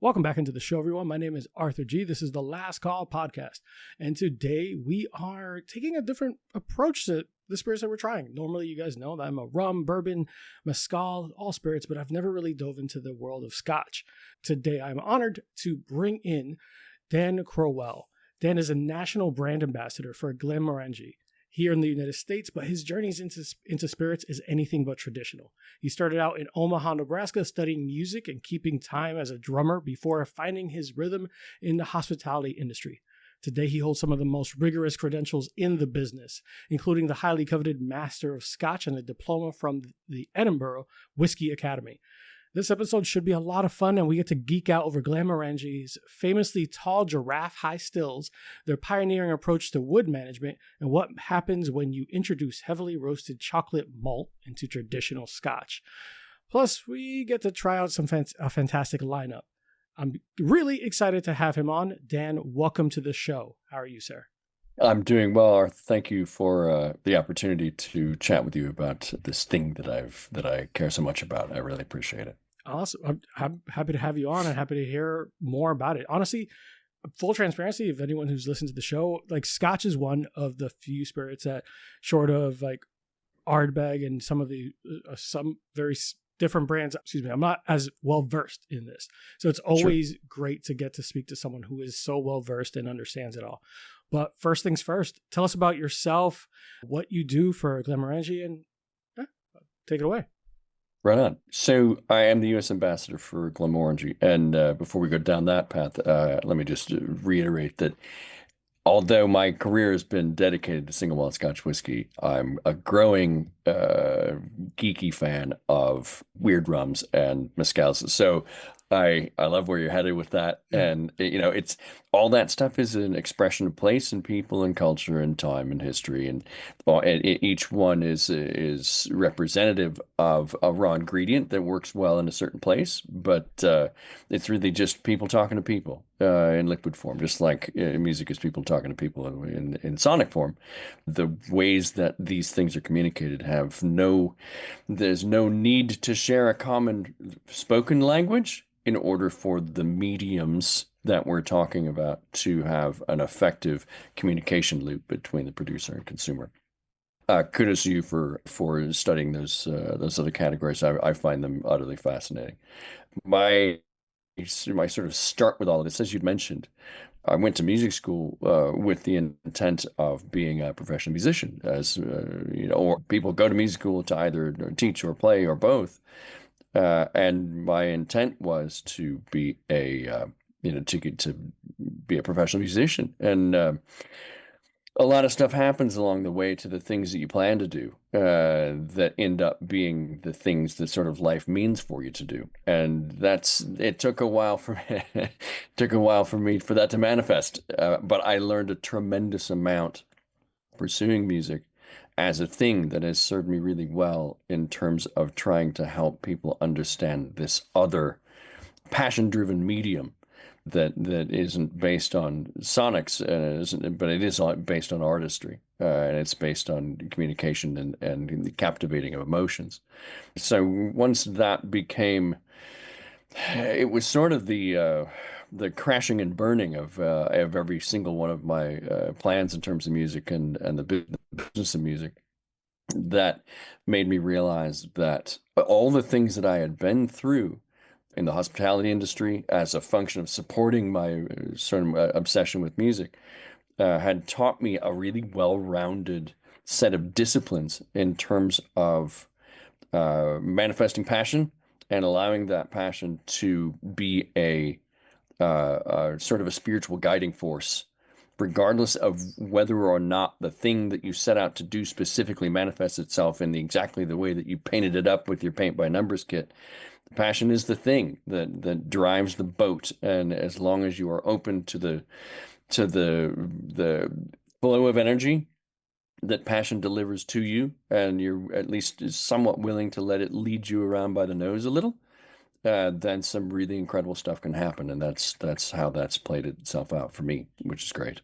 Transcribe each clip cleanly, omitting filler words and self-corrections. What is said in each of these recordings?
Welcome back into the show, everyone. My name is Arthur G. This is the Last Call podcast. And today we are taking a different approach to the spirits that we're trying. Normally, you guys know that I'm a rum, bourbon, mezcal, all spirits, but I've never really dove into the world of Scotch. Today, I'm honored to bring in Dan Crowell. Dan is a national brand ambassador for Glenmorangie here in the United States, but his journeys into spirits is anything but traditional. He started out in Omaha, Nebraska, studying music and keeping time as a drummer before finding his rhythm in the hospitality industry. Today, he holds some of the most rigorous credentials in the business, including the highly coveted Master of Scotch and a diploma from the Edinburgh Whiskey Academy. This episode should be a lot of fun, and we get to geek out over Glenmorangie's famously tall Giraffe high stills, their pioneering approach to wood management, and what happens when you introduce heavily roasted chocolate malt into traditional Scotch. Plus, we get to try out a fantastic lineup. I'm really excited to have him on. Dan, welcome to the show. How are you, sir? I'm doing well, Arthur. Thank you for the opportunity to chat with you about this thing that I care so much about. I really appreciate it. Awesome. I'm happy to have you on and happy to hear more about it. Honestly, full transparency, if anyone who's listened to the show, like Scotch is one of the few spirits that, short of like Ardbeg and some of the some very different brands, I'm not as well versed in this. So it's always great to get to speak to someone who is so well versed and understands it all. But first things first, tell us about yourself, what you do for Glenmorangie, and take it away. Right on. So I am the U.S. ambassador for Glenmorangie. And before we go down that path, let me just reiterate that although my career has been dedicated to single malt Scotch whiskey, I'm a growing geeky fan of weird rums and mezcals. So I love where you're headed with that. And, it's all that stuff is an expression of place and people and culture and time and history. And each one is representative of a raw ingredient that works well in a certain place. But it's really just people talking to people in liquid form, just like music is people talking to people in sonic form. The ways that these things are communicated there's no need to share a common spoken language in order for the mediums that we're talking about to have an effective communication loop between the producer and consumer. Kudos to you for studying those other categories. I find them utterly fascinating. My sort of start with all of this, as you'd mentioned, I went to music school with the intent of being a professional musician, or people go to music school to either teach or play or both. And my intent was to be to be a professional musician. And a lot of stuff happens along the way to the things that you plan to do that end up being the things that sort of life means for you to do. And it took a while for me for that to manifest. But I learned a tremendous amount pursuing music as a thing that has served me really well in terms of trying to help people understand this other passion-driven medium that isn't based on sonics, but it is based on artistry, and it's based on communication and the captivating of emotions. So once that became, it was sort of the crashing and burning of every single one of my plans in terms of music and the business of music, that made me realize that all the things that I had been through in the hospitality industry as a function of supporting my sort of obsession with music had taught me a really well-rounded set of disciplines in terms of manifesting passion and allowing that passion to be a sort of a spiritual guiding force, regardless of whether or not the thing that you set out to do specifically manifests itself in exactly the way that you painted it up with your paint by numbers kit. Passion is the thing that drives the boat, and as long as you are open to the flow of energy that passion delivers to you, and you're at least somewhat willing to let it lead you around by the nose a little, then some really incredible stuff can happen, and that's how that's played itself out for me, which is great.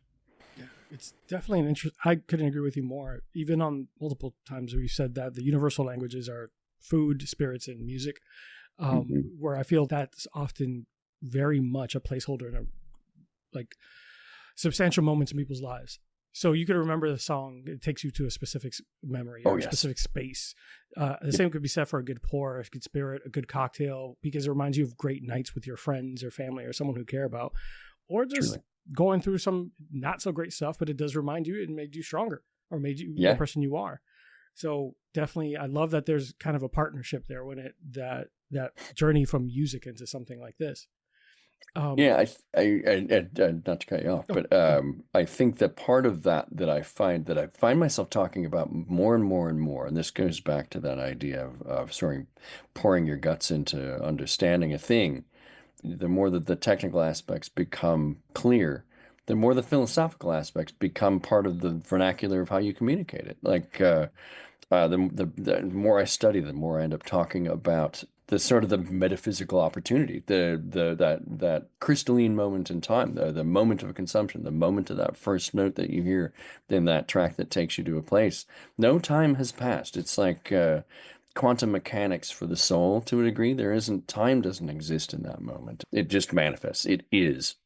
Yeah, it's definitely an interest. I couldn't agree with you more. Even on multiple times where you said that the universal languages are food, spirits, and music. Where I feel that's often very much a placeholder in a like substantial moments in people's lives. So you could remember the song, it takes you to a specific memory or a specific space. The same could be said for a good pour, a good spirit, a good cocktail, because it reminds you of great nights with your friends or family or someone who care about, or just going through some not so great stuff, but it does remind you, it made you stronger or made you the person you are. So definitely, I love that there's kind of a partnership there when that journey from music into something like this. I not to cut you off, but I think that part of that I find myself talking about more and more and more, and this goes back to that idea of sort of pouring your guts into understanding a thing. The more that the technical aspects become clear, the more the philosophical aspects become part of the vernacular of how you communicate it. Like the more I study, the more I end up talking about the sort of the metaphysical opportunity, that crystalline moment in time, the moment of consumption, the moment of that first note that you hear in that track that takes you to a place. No time has passed. It's like quantum mechanics for the soul to a degree. Time doesn't exist in that moment. It just manifests. It is.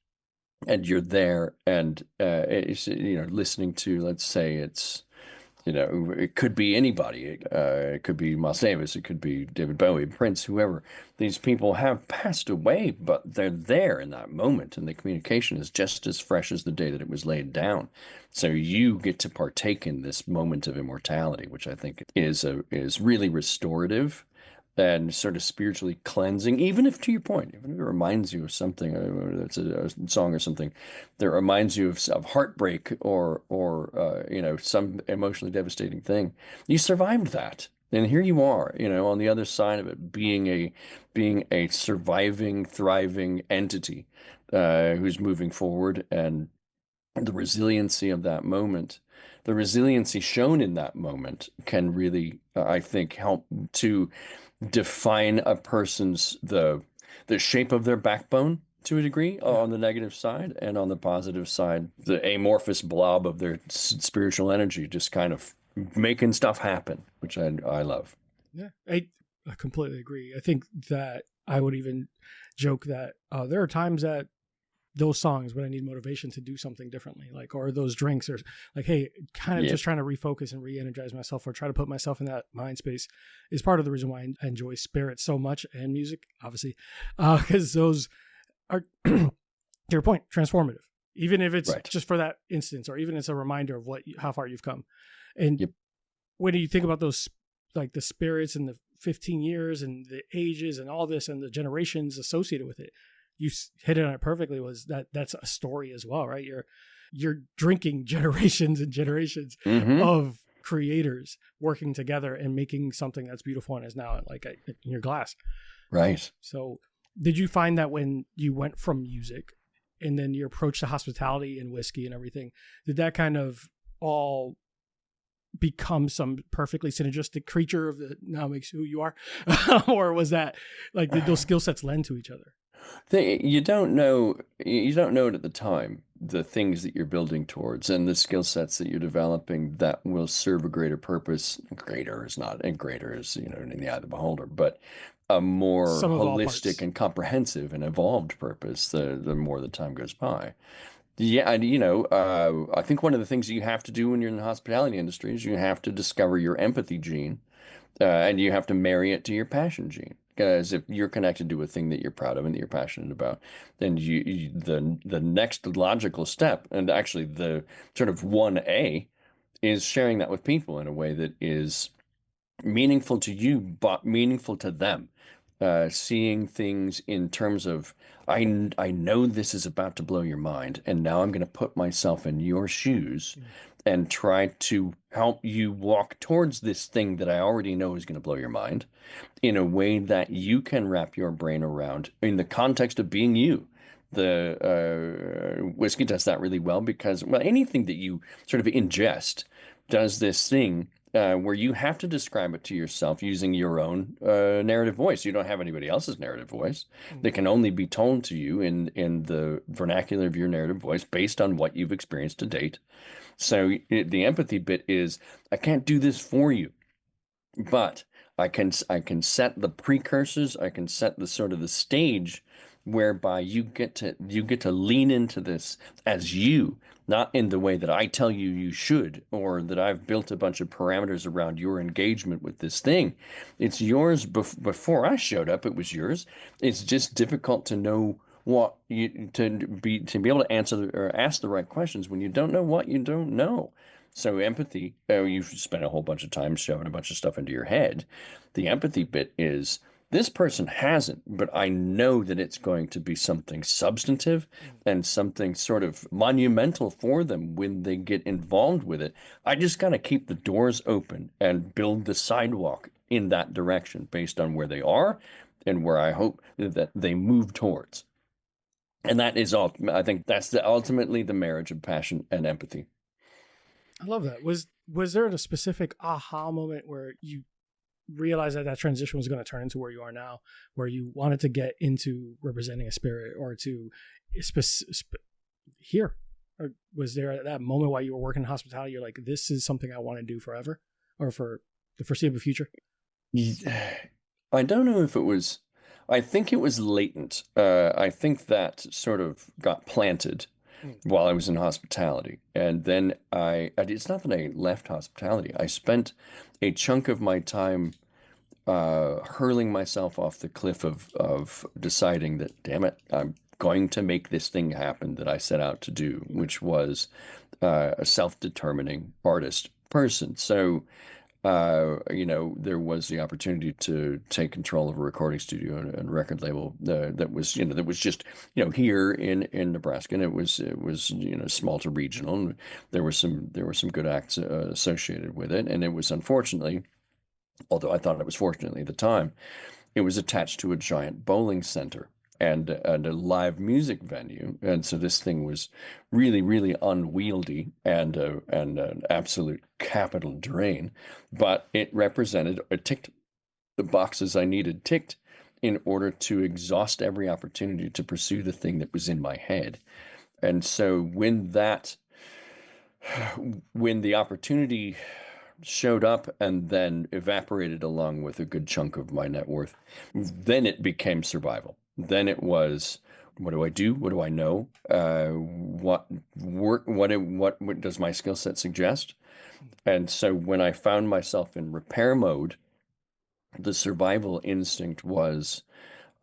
And you're there, and it's, listening to, let's say it could be anybody. It could be Miles Davis. It could be David Bowie, Prince, whoever. These people have passed away, but they're there in that moment, and the communication is just as fresh as the day that it was laid down. So you get to partake in this moment of immortality, which I think is really restorative and sort of spiritually cleansing, even if, to your point, even if it reminds you of something, it's a song or something that reminds you of heartbreak or some emotionally devastating thing. You survived that. And here you are, on the other side of it, being a surviving, thriving entity who's moving forward, and the resiliency of that moment, the resiliency shown in that moment can really, I think, help to define a person's the shape of their backbone to a degree on the negative side, and on the positive side, the amorphous blob of their spiritual energy just kind of making stuff happen, which I love. Yeah, I completely agree. I think that I would even joke that there are times that those songs when I need motivation to do something differently, or those drinks, or like, hey, kind of just trying to refocus and re-energize myself, or try to put myself in that mind space, is part of the reason why I enjoy spirits so much, and music, obviously, because those are, to your point, transformative, even if it's just for that instance, or even it's a reminder of how far you've come. And when you think about those, like the spirits and the 15 years and the ages and all this and the generations associated with it, you hit it on it perfectly, was that's a story as well, right? You're drinking generations and generations of creators working together and making something that's beautiful and is now in your glass. Right. So did you find that when you went from music and then your approach to hospitality and whiskey and everything, did that kind of all become some perfectly synergistic creature of the now makes who you are? Or was that did those skill sets lend to each other? You don't know it at the time, the things that you're building towards and the skill sets that you're developing that will serve a greater purpose. Greater is not, and greater is, in the eye of the beholder, but a more holistic and comprehensive and evolved purpose the more the time goes by. Yeah, and I think one of the things you have to do when you're in the hospitality industry is you have to discover your empathy gene, and you have to marry it to your passion gene. Because if you're connected to a thing that you're proud of and that you're passionate about, then the next logical step, and actually the sort of 1A, is sharing that with people in a way that is meaningful to you, but meaningful to them. Seeing things in terms of, I know this is about to blow your mind, and now I'm going to put myself in your shoes and try to help you walk towards this thing that I already know is going to blow your mind in a way that you can wrap your brain around in the context of being you. The whiskey does that really well because, anything that you sort of ingest does this thing where you have to describe it to yourself using your own narrative voice. You don't have anybody else's narrative voice. They can only be told to you in the vernacular of your narrative voice based on what you've experienced to date. So the empathy bit is, I can't do this for you, but I can set the precursors. I can set the sort of the stage whereby you get to lean into this as you, not in the way that I tell you you should, or that I've built a bunch of parameters around your engagement with this thing. It's yours before I showed up. It was yours. It's just difficult to know what you to be able to answer or ask the right questions when you don't know what you don't know. So empathy, you've spent a whole bunch of time shoving a bunch of stuff into your head. The empathy bit is, this person hasn't, but I know that it's going to be something substantive and something sort of monumental for them when they get involved with it. I just got to keep the doors open and build the sidewalk in that direction based on where they are and where I hope that they move towards. And that is all. I think that's ultimately the marriage of passion and empathy. I love that. Was there a specific aha moment where you realized that transition was going to turn into where you are now, where you wanted to get into representing a spirit or to here? Or was there that moment while you were working in hospitality, you're like, this is something I want to do forever or for the foreseeable future? I don't know if it was, I think it was latent. I think that sort of got planted while I was in hospitality. And then it's not that I left hospitality. I spent a chunk of my time hurling myself off the cliff of deciding that, damn it, I'm going to make this thing happen that I set out to do, which was a self-determining artist person. So, there was the opportunity to take control of a recording studio and record label that was just, here in Nebraska, and it was small to regional, and there were some good acts associated with it, and it was, unfortunately, although I thought it was fortunately at the time, it was attached to a giant bowling center and a live music venue, and so this thing was really, really unwieldy and an absolute capital drain. But it ticked the boxes I needed ticked in order to exhaust every opportunity to pursue the thing that was in my head. And so when the opportunity showed up and then evaporated along with a good chunk of my net worth, then it became survival. Then it was, what do I do? What do I know? What does my skill set suggest? And so when I found myself in repair mode, the survival instinct was,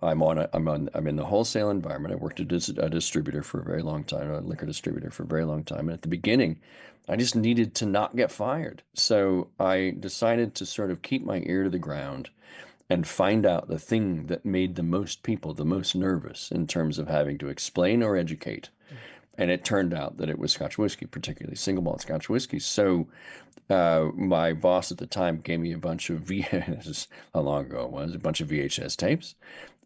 I'm in the wholesale environment. I worked as a distributor for a very long time, a liquor distributor for a very long time. And at the beginning, I just needed to not get fired. So I decided to sort of keep my ear to the ground and find out the thing that made the most people the most nervous in terms of having to explain or educate. And it turned out that it was Scotch whiskey, particularly single malt Scotch whiskey. So my boss at the time gave me a bunch of this is how long ago it was, a bunch of VHS tapes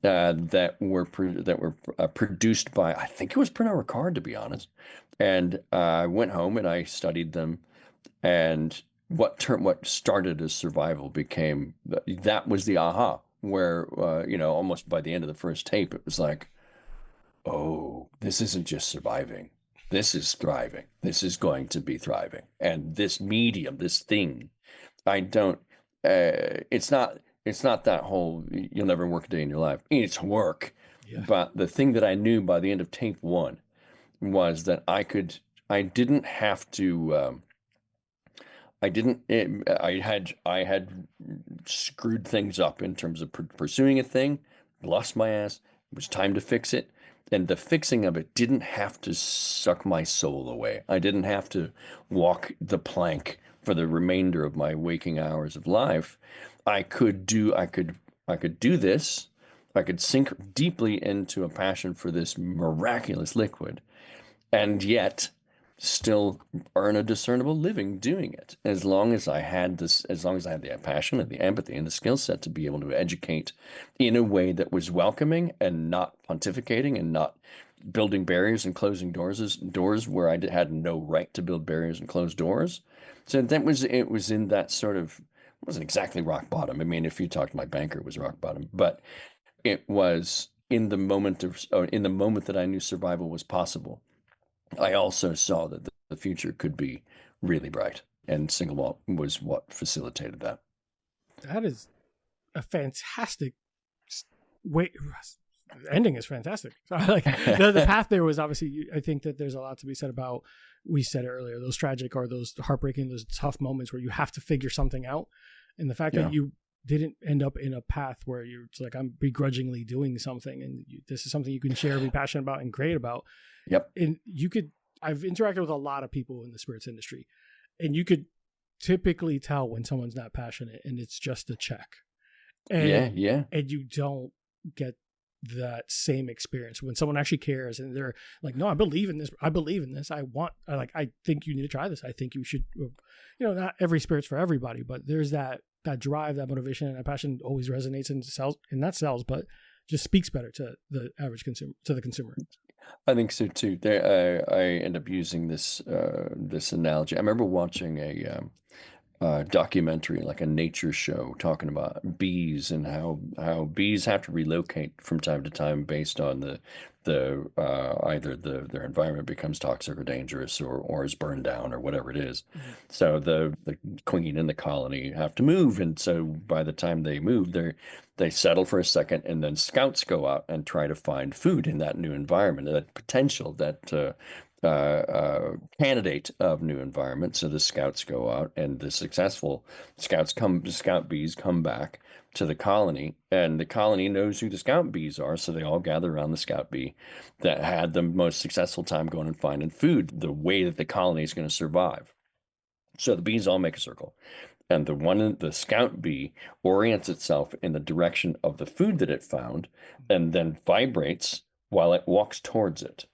that were produced by, I think it was Pernod Ricard, to be honest. And I went home and I studied them, and what started as survival became, that was the aha, where almost by the end of the first tape it was like, oh, this isn't just surviving, this is thriving, this is going to be thriving. And this medium, this thing, it's not that whole you'll never work a day in your life. It's work. Yeah. But the thing that I knew by the end of tape one was that I didn't have to I had screwed things up in terms of pursuing a thing, lost my ass. It was time to fix it. And the fixing of it didn't have to suck my soul away. I didn't have to walk the plank for the remainder of my waking hours of life. I could do this. I could sink deeply into a passion for this miraculous liquid, and yet still earn a discernible living doing it, as long as I had the passion and the empathy and the skill set to be able to educate in a way that was welcoming and not pontificating and not building barriers and closing doors where I had no right to build barriers and close doors. So it was in that sort of, it wasn't exactly rock bottom. I mean, if you talked to my banker, it was rock bottom, but it was in the moment that I knew survival was possible. I also saw that the future could be really bright, and single malt was what facilitated that. That is a fantastic way, the ending is fantastic. So like the path there was obviously, I think that there's a lot to be said about, we said it earlier, those tragic or those heartbreaking, those tough moments where you have to figure something out. And the fact that you didn't end up in a path where you're like, I'm begrudgingly doing something and this is something you can share, be passionate about and great about. Yep. And I've interacted with a lot of people in the spirits industry, and you could typically tell when someone's not passionate and it's just a check. And, and you don't get that same experience when someone actually cares and they're like, no, I believe in this. I think you need to try this. I think you should, not every spirit's for everybody, but there's that drive, that motivation, and that passion always resonates and sells, but just speaks better to the average consumer, to the consumer. I think so too. I end up using this analogy. I remember watching a documentary, like a nature show, talking about bees and how bees have to relocate from time to time based on either their environment becomes toxic or dangerous or is burned down or whatever it is. Mm-hmm. So the queen and the colony have to move, and so by the time they move, they settle for a second, and then scouts go out and try to find food in that new environment, that potential, that candidate of new environment. So the scouts go out, and the successful scout bees come back to the colony, and the colony knows who the scout bees are, so they all gather around the scout bee that had the most successful time going and finding food, the way that the colony is going to survive. So the bees all make a circle, and the scout bee orients itself in the direction of the food that it found, and then vibrates while it walks towards it.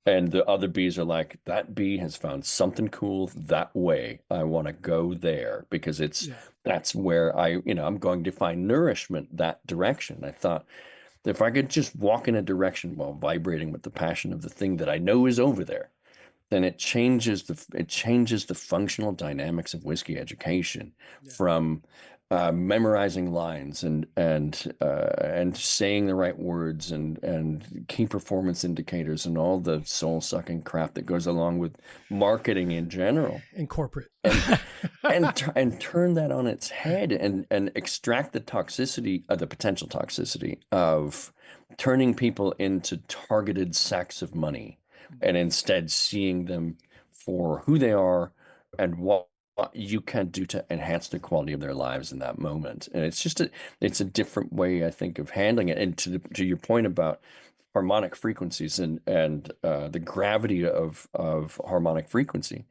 And the other bees are like, that bee has found something cool that way. I want to go there because that's where I'm going to find nourishment that direction. I thought, if I could just walk in a direction while vibrating with the passion of the thing that I know is over there, then it changes the functional dynamics of whiskey education from memorizing lines and saying the right words and key performance indicators and all the soul sucking crap that goes along with marketing in general and corporate, and turn that on its head and extract the toxicity, the potential toxicity of turning people into targeted sacks of money, and instead seeing them for who they are and what you can do to enhance the quality of their lives in that moment. And it's a different way, I think, of handling it. And to your point about harmonic frequencies and the gravity of harmonic frequency,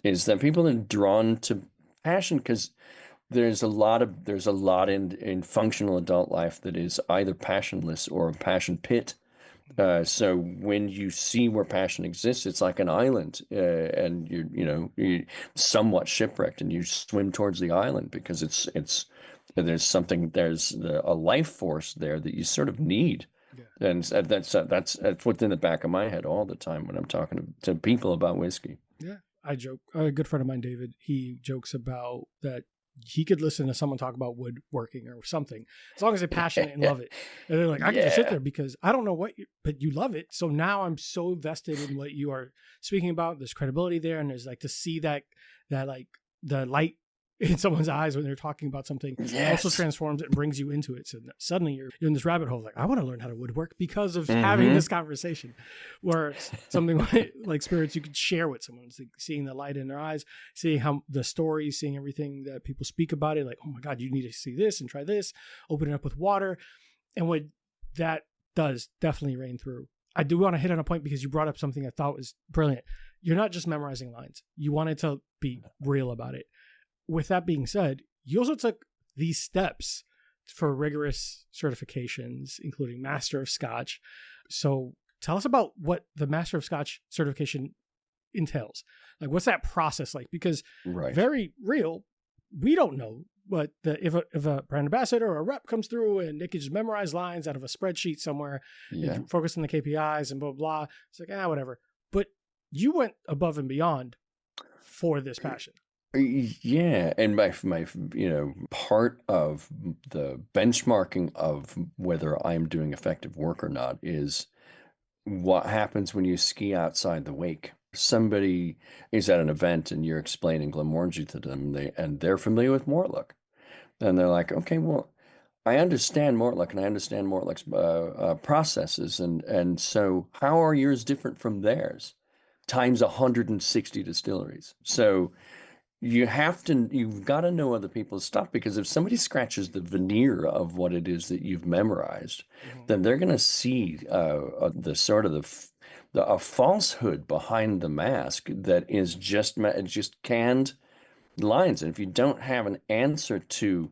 is that people are drawn to passion because there's a lot in functional adult life that is either passionless or a passion pit. So when you see where passion exists, it's like an island, and you're somewhat shipwrecked, and you swim towards the island because there's a life force there that you sort of need. Yeah. And that's what's in the back of my head all the time when I'm talking to people about whiskey. Yeah, I joke. A good friend of mine, David, he jokes about that. He could listen to someone talk about woodworking or something, as long as they're passionate and love it. And they're like, I can just sit there because I don't know but you love it. So now I'm so vested in what you are speaking about. There's credibility there. And there's like to see that like the light in someone's eyes when they're talking about something also transforms it and brings you into it. So suddenly you're in this rabbit hole. Like, I want to learn how to woodwork because of having this conversation, where something like spirits you could share with someone, like seeing the light in their eyes, seeing how the stories, seeing everything that people speak about it. Like, oh my God, you need to see this and try this, open it up with water. And what that does definitely reign through. I do want to hit on a point because you brought up something I thought was brilliant. You're not just memorizing lines. You wanted to be real about it. With that being said, you also took these steps for rigorous certifications, including Master of Scotch. So tell us about what the Master of Scotch certification entails. Like, what's that process like? Because very real, we don't know what if a brand ambassador or a rep comes through and they can just memorize lines out of a spreadsheet somewhere, and focus on the KPIs and blah, blah, blah. It's like, whatever. But you went above and beyond for this passion. Yeah, and my part of the benchmarking of whether I'm doing effective work or not is what happens when you ski outside the wake. Somebody is at an event and you're explaining Glenmorangie to them, and they're familiar with Mortlach, and they're like, okay, well, I understand Mortlach and I understand Mortlach's processes, and so how are yours different from theirs? Times 160 distilleries. So you've got to know other people's stuff, because if somebody scratches the veneer of what it is that you've memorized, Hmm. then they're going to see the sort of a falsehood behind the mask that is just canned lines. And if you don't have an answer to,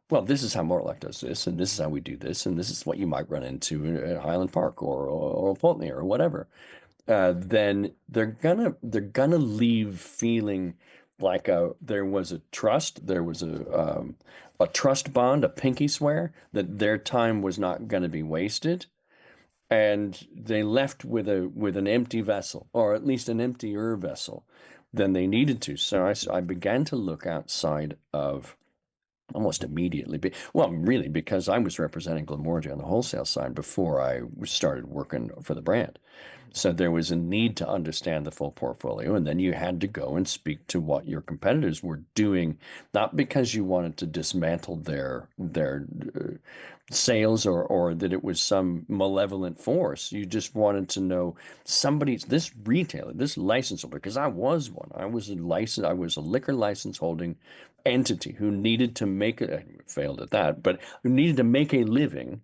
well, this is how Mortlock does this, and this is how we do this, and this is what you might run into at Highland Park or Pulteney or whatever, then they're gonna leave feeling like there was a trust, there was a trust bond, a pinky swear that their time was not going to be wasted, and they left with an empty vessel, or at least an emptier vessel than they needed to. So I began to look outside of almost immediately. Well, really, because I was representing Glenmorangie on the wholesale side before I started working for the brand. So there was a need to understand the full portfolio, and then you had to go and speak to what your competitors were doing, not because you wanted to dismantle their sales, or that it was some malevolent force. You just wanted to know this retailer, this license holder, because I was one. I was a liquor license holding entity who needed to make it, failed at that, but who needed to make a living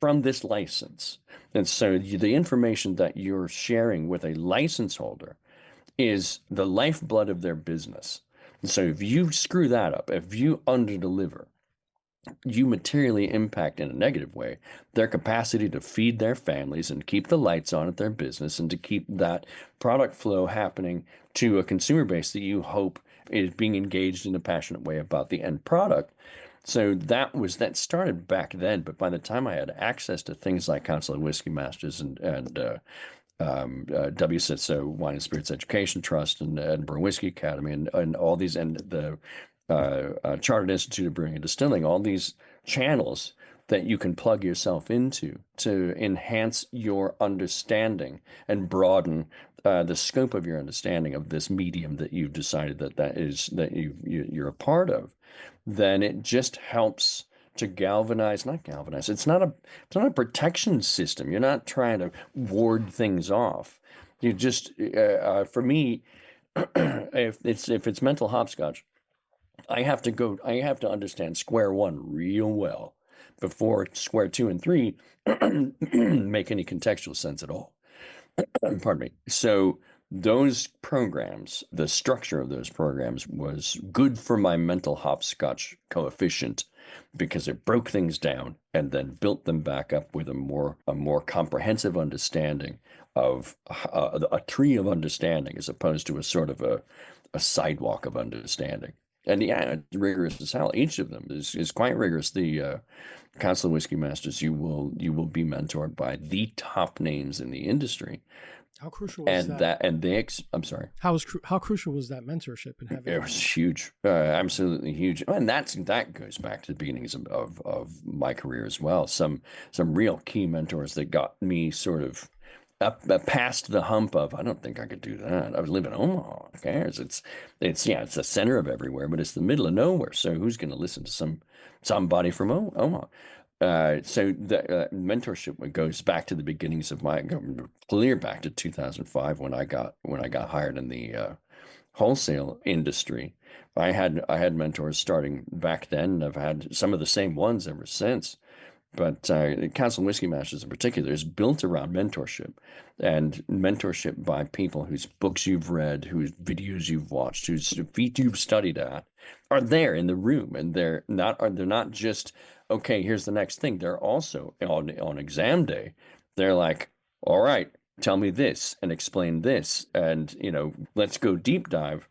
from this license. And so the information that you're sharing with a license holder is the lifeblood of their business. And so if you screw that up, if you underdeliver, you materially impact in a negative way their capacity to feed their families and keep the lights on at their business, and to keep that product flow happening to a consumer base that you hope is being engaged in a passionate way about the end product. So that started back then, but by the time I had access to things like Council of Whiskey Masters and WSITSO Wine and Spirits Education Trust and Edinburgh Whiskey Academy and all these, and the Chartered Institute of Brewing and Distilling, all these channels that you can plug yourself into to enhance your understanding and broaden the scope of your understanding of this medium that you've decided you're a part of, then it just helps to not galvanize. It's not a protection system. You're not trying to ward things off. You just for me, if it's mental hopscotch, I have to understand square one real well before square two and three make any contextual sense at all. Pardon me. So those programs, the structure of those programs was good for my mental hopscotch coefficient, because it broke things down and then built them back up with a more comprehensive understanding of a tree of understanding, as opposed to a sort of a sidewalk of understanding. And yeah, it's rigorous as hell. Each of them is quite rigorous. The Council of Whiskey Masters, you will be mentored by the top names in the industry, How crucial was and that? I'm sorry. How crucial was that mentorship and It having? was huge, absolutely huge, and that goes back to the beginnings of my career as well. Some real key mentors that got me sort of up past the hump of, I don't think I could do that. I was living in Omaha. Who cares? It's the center of everywhere, but it's the middle of nowhere. So who's going to listen to somebody from Omaha? So the mentorship goes back to the beginnings of clear back to 2005, when I got hired in the wholesale industry. I had mentors starting back then, and I've had some of the same ones ever since. But Council Whiskey Masters in particular is built around mentorship, and mentorship by people whose books you've read, whose videos you've watched, whose feet you've studied at, are there in the room, and they're not just, okay, here's the next thing. They're also on exam day. They're like, all right, tell me this and explain this, and let's go deep dive.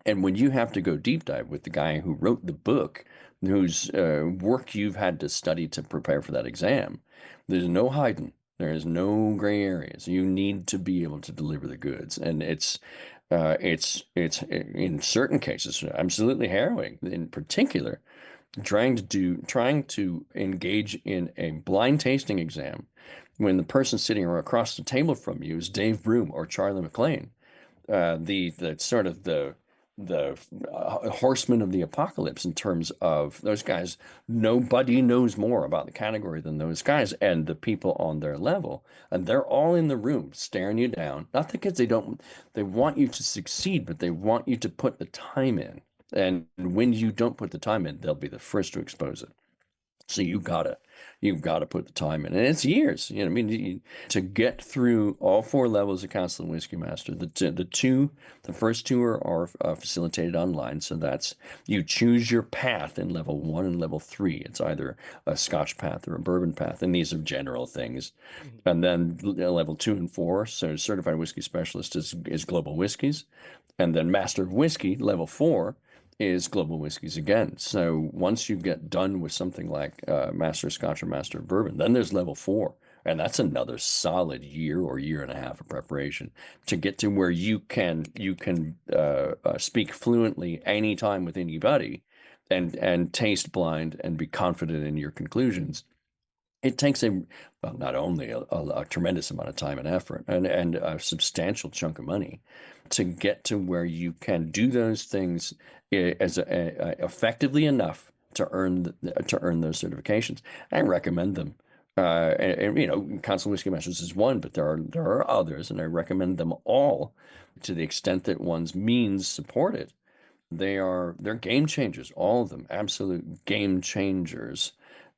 And when you have to go deep dive with the guy who wrote the book, whose work you've had to study to prepare for that exam, there's no hiding. There is no gray areas. You need to be able to deliver the goods, and it's in certain cases absolutely harrowing. In particular, trying to engage in a blind tasting exam when the person sitting across the table from you is Dave Broom or Charlie McLean, the sort of horsemen of the apocalypse in terms of those guys. Nobody knows more about the category than those guys and the people on their level. And they're all in the room staring you down. Not because they want you to succeed, but they want you to put the time in. And when you don't put the time in, they'll be the first to expose it. So you've got to put the time in, and it's years. I mean, to get through all 4 levels of Council and Whiskey Master. The first two are facilitated online. So that's you choose your path in level 1 and level 3. It's either a Scotch path or a Bourbon path, and these are general things. Mm-hmm. And then level 2 and 4. So Certified Whiskey Specialist is global whiskeys, and then Master of Whiskey level 4. Is global whiskeys again. So once you get done with something like Master of Scotch or Master of Bourbon, then there's level 4. And that's another solid year or year and a half of preparation to get to where you can speak fluently anytime with anybody and taste blind and be confident in your conclusions. It takes not only a tremendous amount of time and effort and a substantial chunk of money to get to where you can do those things as effectively enough to earn those certifications. I recommend them. Council Whiskey Masters is one, but there are others, and I recommend them all to the extent that one's means support it. They're game changers, all of them, absolute game changers.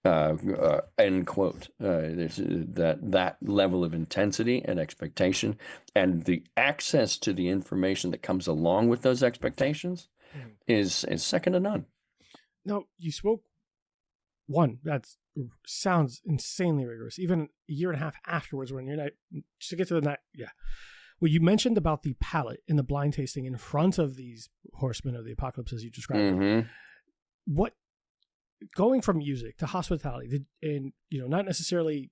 End quote. There's that level of intensity and expectation, and the access to the information that comes along with those expectations is second to none. Now, you spoke one that sounds insanely rigorous. Even a year and a half afterwards, when you're not to get to the night, yeah. Well, you mentioned about the palate in the blind tasting in front of these horsemen of the apocalypse, as you described. Mm-hmm. What? Going from music to hospitality, and not necessarily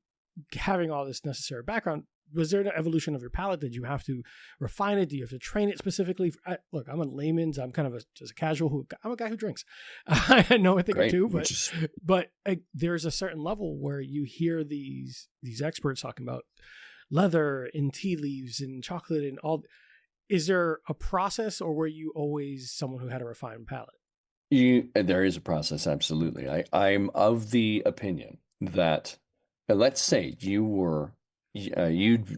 having all this necessary background, was there an evolution of your palate? Did you have to refine it? Do you have to train it specifically? Look, I'm a layman's. I'm kind of just a casual. I'm a guy who drinks. I know a thing or two, but there's a certain level where you hear these experts talking about leather and tea leaves and chocolate and all. Is there a process, or were you always someone who had a refined palate? There is a process, absolutely. I'm of the opinion that, let's say you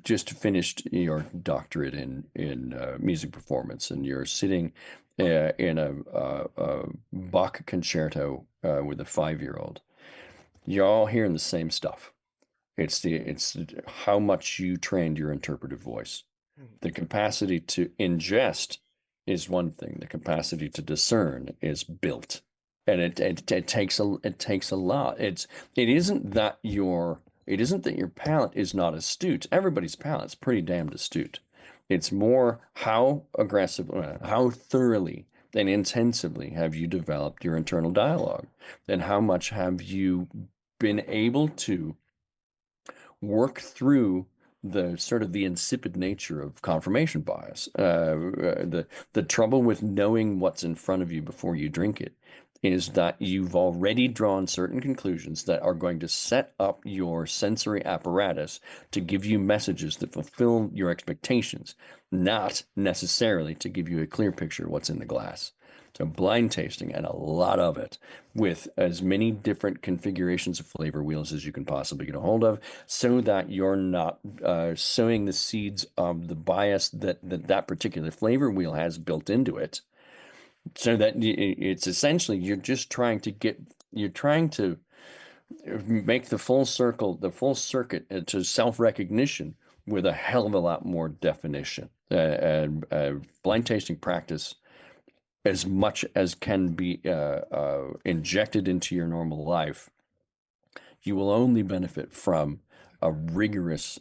just finished your doctorate in music performance, and you're sitting in a Bach concerto with a 5-year-old. You're all hearing the same stuff. It's how much you trained your interpretive voice, the capacity to ingest. Is one thing. The capacity to discern is built, and it takes a lot. It isn't that your palate is not astute. Everybody's palate's pretty damned astute. It's more how aggressive, how thoroughly and intensively have you developed your internal dialogue, and how much have you been able to work through the sort of the insipid nature of confirmation bias. The trouble with knowing what's in front of you before you drink it is that you've already drawn certain conclusions that are going to set up your sensory apparatus to give you messages that fulfill your expectations, not necessarily to give you a clear picture of what's in the glass. So blind tasting, and a lot of it, with as many different configurations of flavor wheels as you can possibly get a hold of, so that you're not sowing the seeds of the bias that particular flavor wheel has built into it. So that it's essentially you're trying to make the full circuit to self-recognition with a hell of a lot more definition. Blind tasting practice, as much as can be injected into your normal life, you will only benefit from a rigorous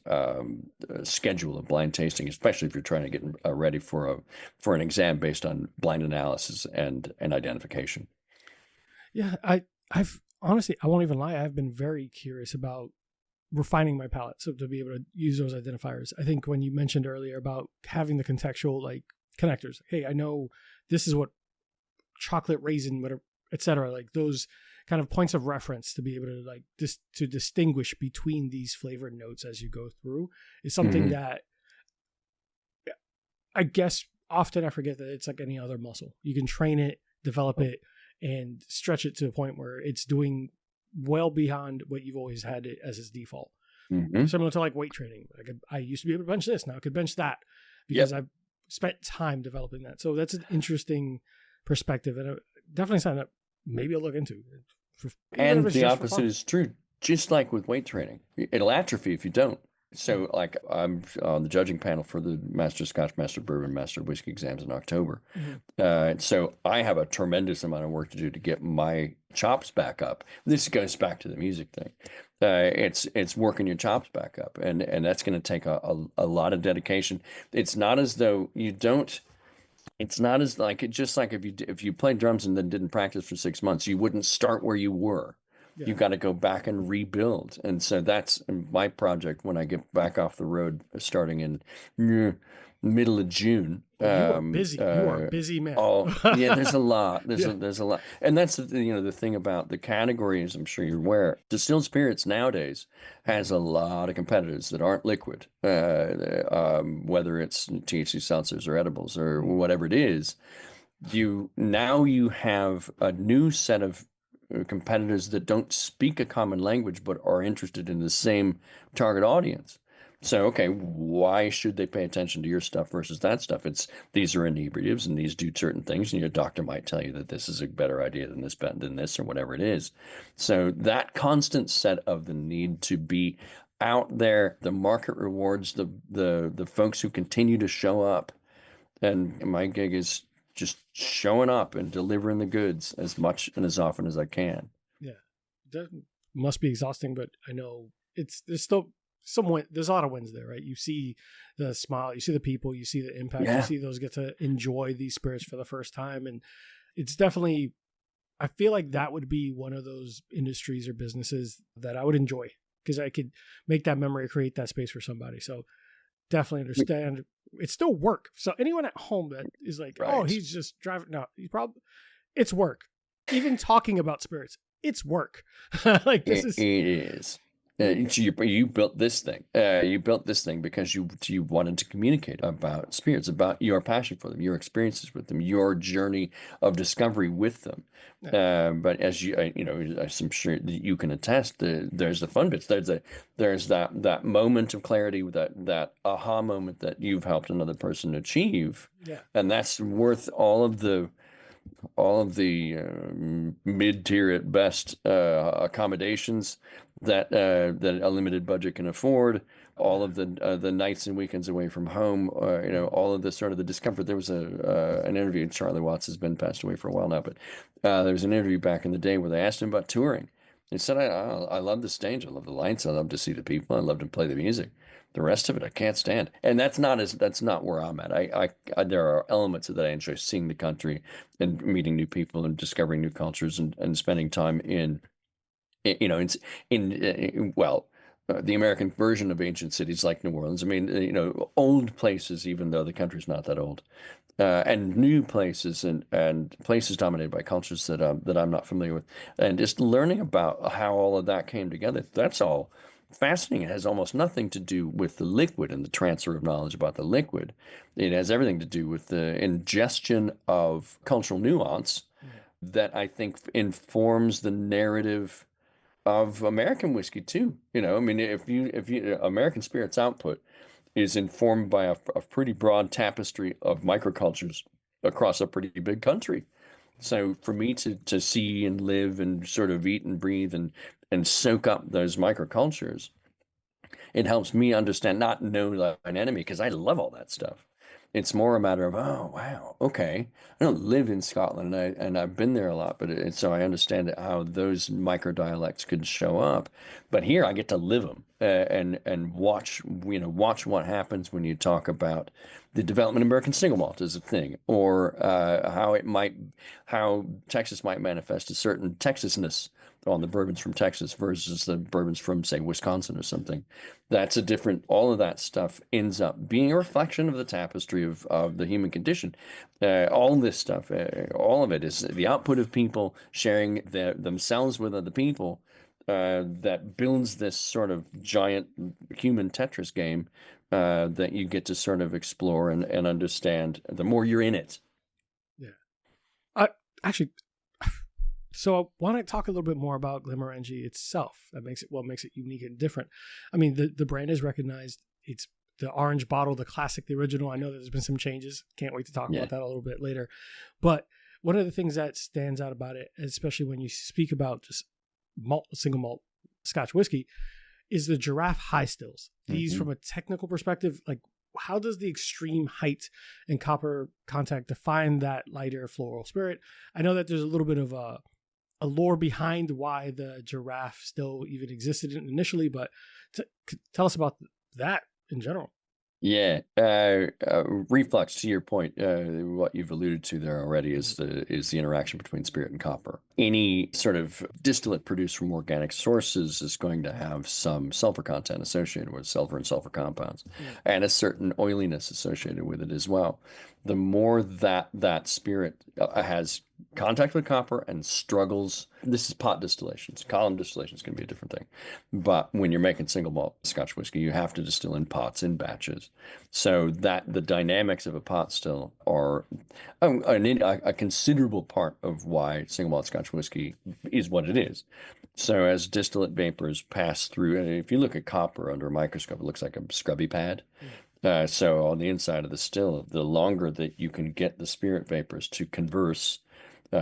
schedule of blind tasting, especially if you're trying to get ready for an exam based on blind analysis and identification. Yeah, I've honestly, I won't even lie, I've been very curious about refining my palate, so to be able to use those identifiers. I think when you mentioned earlier about having the contextual connectors, hey, I know this is what chocolate, raisin, whatever, etc., those kind of points of reference to be able to to distinguish between these flavored notes as you go through is something that I guess often I forget that it's like any other muscle. You can train it, develop it, and stretch it to a point where it's doing well beyond what you've always had it as its default. Mm-hmm. Similar to like weight training. I used to be able to bench this, now I could bench that because I've spent time developing that. So that's an interesting perspective, and definitely something that maybe I'll look into. And the opposite is true. Just like with weight training, it'll atrophy if you don't. So, like, I'm on the judging panel for the Master Scotch, Master Bourbon, Master Whiskey exams in October. So I have a tremendous amount of work to do to get my chops back up. This goes back to the music thing. It's working your chops back up, and that's going to take a lot of dedication. It's not as though you don't. It's not as like just like if you played drums and then didn't practice for 6 months, you wouldn't start where you were. Yeah. You've got to go back and rebuild. And so that's my project when I get back off the road starting in middle of June. You are busy. You are a busy man. Oh, yeah, there's a lot. There's a lot. And that's the thing about the categories, I'm sure you're aware. Distilled spirits nowadays has a lot of competitors that aren't liquid, whether it's THC seltzers or edibles or whatever it is. You have a new set of competitors that don't speak a common language but are interested in the same target audience. So, okay, why should they pay attention to your stuff versus that stuff? These are inebriatives and these do certain things, and your doctor might tell you that this is a better idea than this or whatever it is. So that constant set of the need to be out there, the market rewards the folks who continue to show up. And my gig is just showing up and delivering the goods as much and as often as I can. Yeah, that must be exhausting, but I know there's still there's a lot of wins there, right? You see the smile, you see the people, you see the impact, you see those get to enjoy these spirits for the first time, and it's definitely. I feel like that would be one of those industries or businesses that I would enjoy because I could make that memory, create that space for somebody. So definitely understand. It's still work. So anyone at home that is like, oh, he's just driving. No, it's work. Even talking about spirits, it's work. Like this it is. You built this thing. You built this thing because you wanted to communicate about spirits, about your passion for them, your experiences with them, your journey of discovery with them. But as I'm sure that you can attest, there's the fun bits. There's that moment of clarity, that aha moment that you've helped another person achieve, and that's worth all of the mid-tier at best accommodations that a limited budget can afford, all of the nights and weekends away from home, all of the sort of the discomfort. There was an interview. Charlie Watts has been passed away for a while now, but there was an interview back in the day where they asked him about touring. He said, I love the stage, I love the lights, I love to see the people, I love to play the music. The rest of it I can't stand, and that's not where I'm at. I there are elements of that I enjoy: seeing the country and meeting new people and discovering new cultures and spending time the American version of ancient cities like New Orleans. I mean, old places, even though the country's not that old, and new places and places dominated by cultures that I'm not familiar with, and just learning about how all of that came together. That's all fascinating. It has almost nothing to do with the liquid and the transfer of knowledge about the liquid. It has everything to do with the ingestion of cultural nuance that I think informs the narrative of American whiskey too. If you American spirits output is informed by a pretty broad tapestry of microcultures across a pretty big country. So for me to see and live and sort of eat and breathe and soak up those microcultures, it helps me understand, not know an enemy, because I love all that stuff. It's more a matter of, oh, wow, okay. I don't live in Scotland, and I've been there a lot, but so I understand how those micro dialects could show up. But here I get to live them and watch what happens when you talk about the development of American single malt as a thing, or how Texas might manifest a certain Texasness on the bourbons from Texas versus the bourbons from, say, Wisconsin or something. That's a different, all of that stuff ends up being a reflection of the tapestry of the human condition. All this stuff, all of it is the output of people sharing themselves with other people that builds this sort of giant human Tetris game that you get to sort of explore and understand the more you're in it. Yeah. Actually, so I want to talk a little bit more about Glenmorangie itself. That makes it unique and different. I mean, the brand is recognized. It's the orange bottle, the classic, the original. I know that there's been some changes. Can't wait to talk about that a little bit later. But one of the things that stands out about it, especially when you speak about just single malt Scotch whiskey, is the Giraffe high stills. These, from a technical perspective, like how does the extreme height and copper contact define that lighter floral spirit? I know that there's a little bit of a lore behind why the Giraffe still even existed initially, but tell us about that in general. Yeah, reflux, to your point, what you've alluded to there already is the interaction between spirit and copper. Any sort of distillate produced from organic sources is going to have some sulfur content associated with sulfur and sulfur compounds, and a certain oiliness associated with it as well. The more that spirit has contact with copper and struggles, this is pot distillations. Column distillations can be a different thing. But when you're making single malt Scotch whiskey, you have to distill in pots in batches. So that the dynamics of a pot still are a considerable part of why single malt Scotch whiskey is what it is. So as distillate vapors pass through, and if you look at copper under a microscope, it looks like a scrubby pad. So on the inside of the still, the longer that you can get the spirit vapors to converse,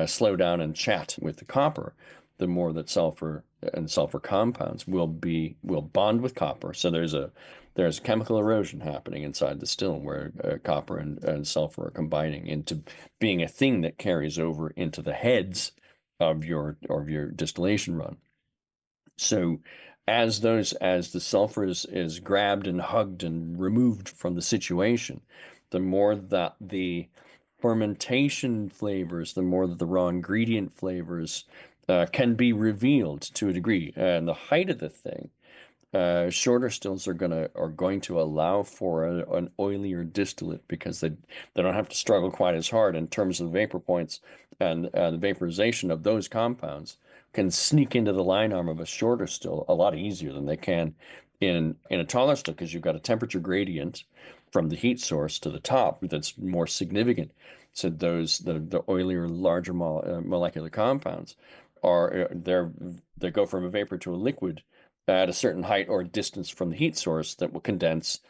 slow down and chat with the copper, the more that sulfur and sulfur compounds will bond with copper. So there's chemical erosion happening inside the still where copper and sulfur are combining into being a thing that carries over into the heads of your distillation run. So as the sulfur is grabbed and hugged and removed from the situation, the more that the fermentation flavors, the more that the raw ingredient flavors can be revealed to a degree. And the height of the thing, shorter stills are going to allow for an oilier distillate because they don't have to struggle quite as hard in terms of vapor points, and the vaporization of those compounds can sneak into the line arm of a shorter still a lot easier than they can in a taller still, because you've got a temperature gradient from the heat source to the top that's more significant. So the oilier, larger molecular compounds they go from a vapor to a liquid at a certain height or distance from the heat source that will condense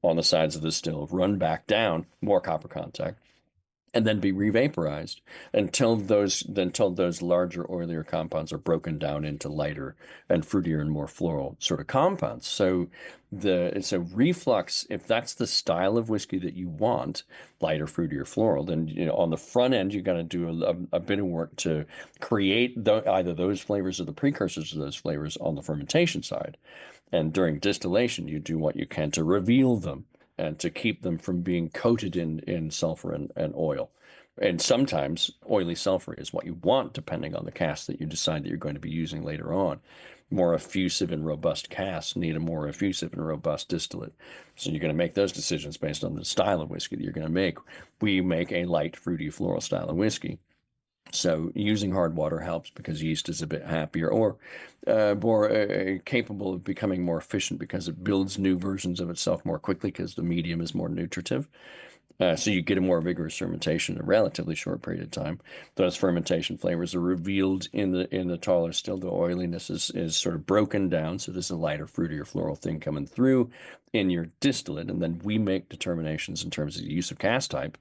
on the sides of the still, run back down, more copper contact, and then be revaporized until those larger, oilier compounds are broken down into lighter and fruitier and more floral sort of compounds. So reflux, if that's the style of whiskey that you want, lighter, fruitier, floral, then on the front end you got to do a bit of work to create either those flavors or the precursors to those flavors on the fermentation side. And during distillation, you do what you can to reveal them and to keep them from being coated in sulfur and oil. And sometimes oily sulfur is what you want, depending on the cask that you decide that you're going to be using later on. More effusive and robust casks need a more effusive and robust distillate. So you're going to make those decisions based on the style of whiskey that you're going to make. We make a light, fruity, floral style of whiskey. So using hard water helps because yeast is a bit happier or more capable of becoming more efficient because it builds new versions of itself more quickly because the medium is more nutritive. So you get a more vigorous fermentation in a relatively short period of time. Those fermentation flavors are revealed in the taller still. The oiliness is sort of broken down. So there's a lighter, fruitier, floral thing coming through in your distillate. And then we make determinations in terms of the use of cask type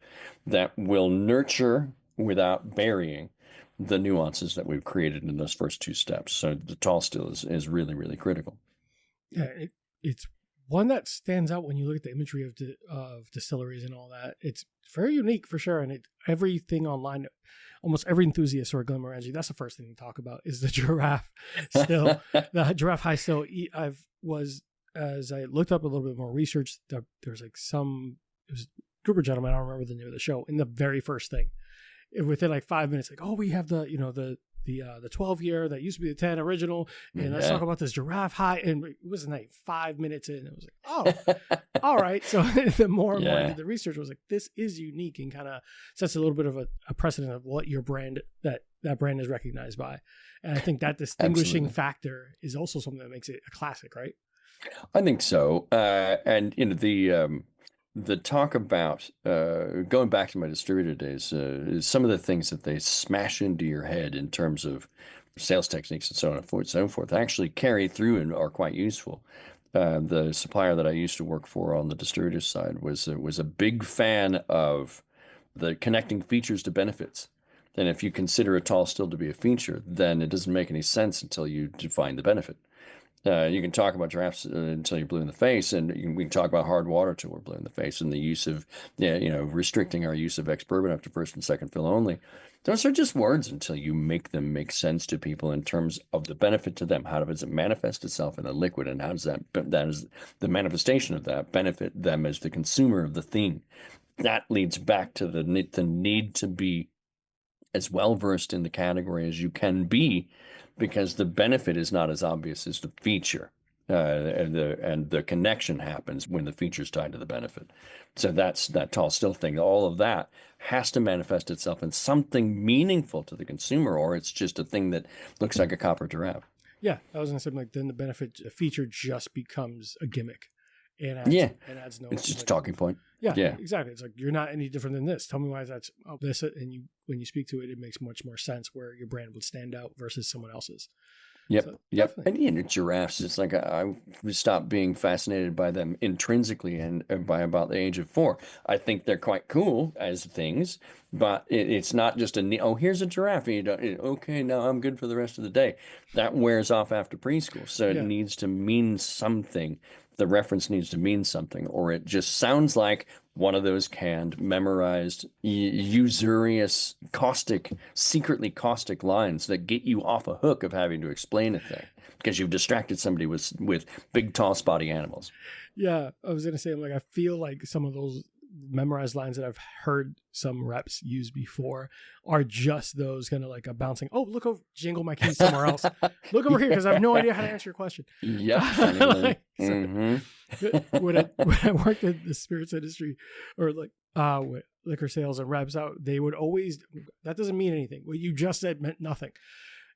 that will nurture without burying the nuances that we've created in those first two steps. So the tall still is really, really critical. Yeah, it's one that stands out when you look at the imagery of distilleries and all that. It's very unique for sure. And everything online, almost every enthusiast or Glenmorangie, that's the first thing to talk about is the Giraffe still. The Giraffe high still. As I looked up a little bit more research, there was it was a group of gentlemen, I don't remember the name of the show, in the very first thing. Within like 5 minutes, like, oh, we have the 12-year that used to be the 10 original, and let's talk about this Giraffe high. And it was like 5 minutes in, it was like, oh, all right. So the more and more I did the research, was like, this is unique and kind of sets a little bit of a precedent of what your brand that brand is recognized by. And I think that distinguishing factor is also something that makes it a classic, right? I think so. And the talk about going back to my distributor days, some of the things that they smash into your head in terms of sales techniques and so forth actually carry through and are quite useful. The supplier that I used to work for on the distributor side was a big fan of the connecting features to benefits. And if you consider a tall still to be a feature, then it doesn't make any sense until you define the benefit. You can talk about drafts until you're blue in the face, and we can talk about hard water till we're blue in the face, and the use of, yeah, restricting our use of ex-bourbon up to first and second fill only. Those are just words until you make them make sense to people in terms of the benefit to them. How does it manifest itself in a liquid, and how does that is the manifestation of that benefit them as the consumer of the thing? That leads back to the need to be as well versed in the category as you can be, because the benefit is not as obvious as the feature. And the connection happens when the feature is tied to the benefit. So that's that tall still thing. All of that has to manifest itself in something meaningful to the consumer, or it's just a thing that looks like a copper giraffe. Yeah, I was gonna say, like, then the feature just becomes a gimmick. And adds no. It's just a talking point. Yeah, exactly. It's like, you're not any different than this. Tell me why that's this, and when you speak to it, it makes much more sense where your brand would stand out versus someone else's. Yep, So, yep. definitely. And giraffes, it's like I stopped being fascinated by them intrinsically and by about the age of 4. I think they're quite cool as things, but it's not just oh, here's a giraffe. And you don't, okay, now I'm good for the rest of the day. That wears off after preschool. So it needs to mean something. The reference needs to mean something, or it just sounds like one of those canned, memorized, usurious, secretly caustic lines that get you off a hook of having to explain a thing because you've distracted somebody with big, tall, spotty animals. Yeah, I was gonna say, like, I feel like some of those memorized lines that I've heard some reps use before are just those kind of like a bouncing, oh, look over, jingle my keys somewhere else. Look over here because I have no idea how to answer your question. Yep. Like, when I worked in the spirits industry, or like with liquor sales and reps out, they would always, that doesn't mean anything. What you just said meant nothing.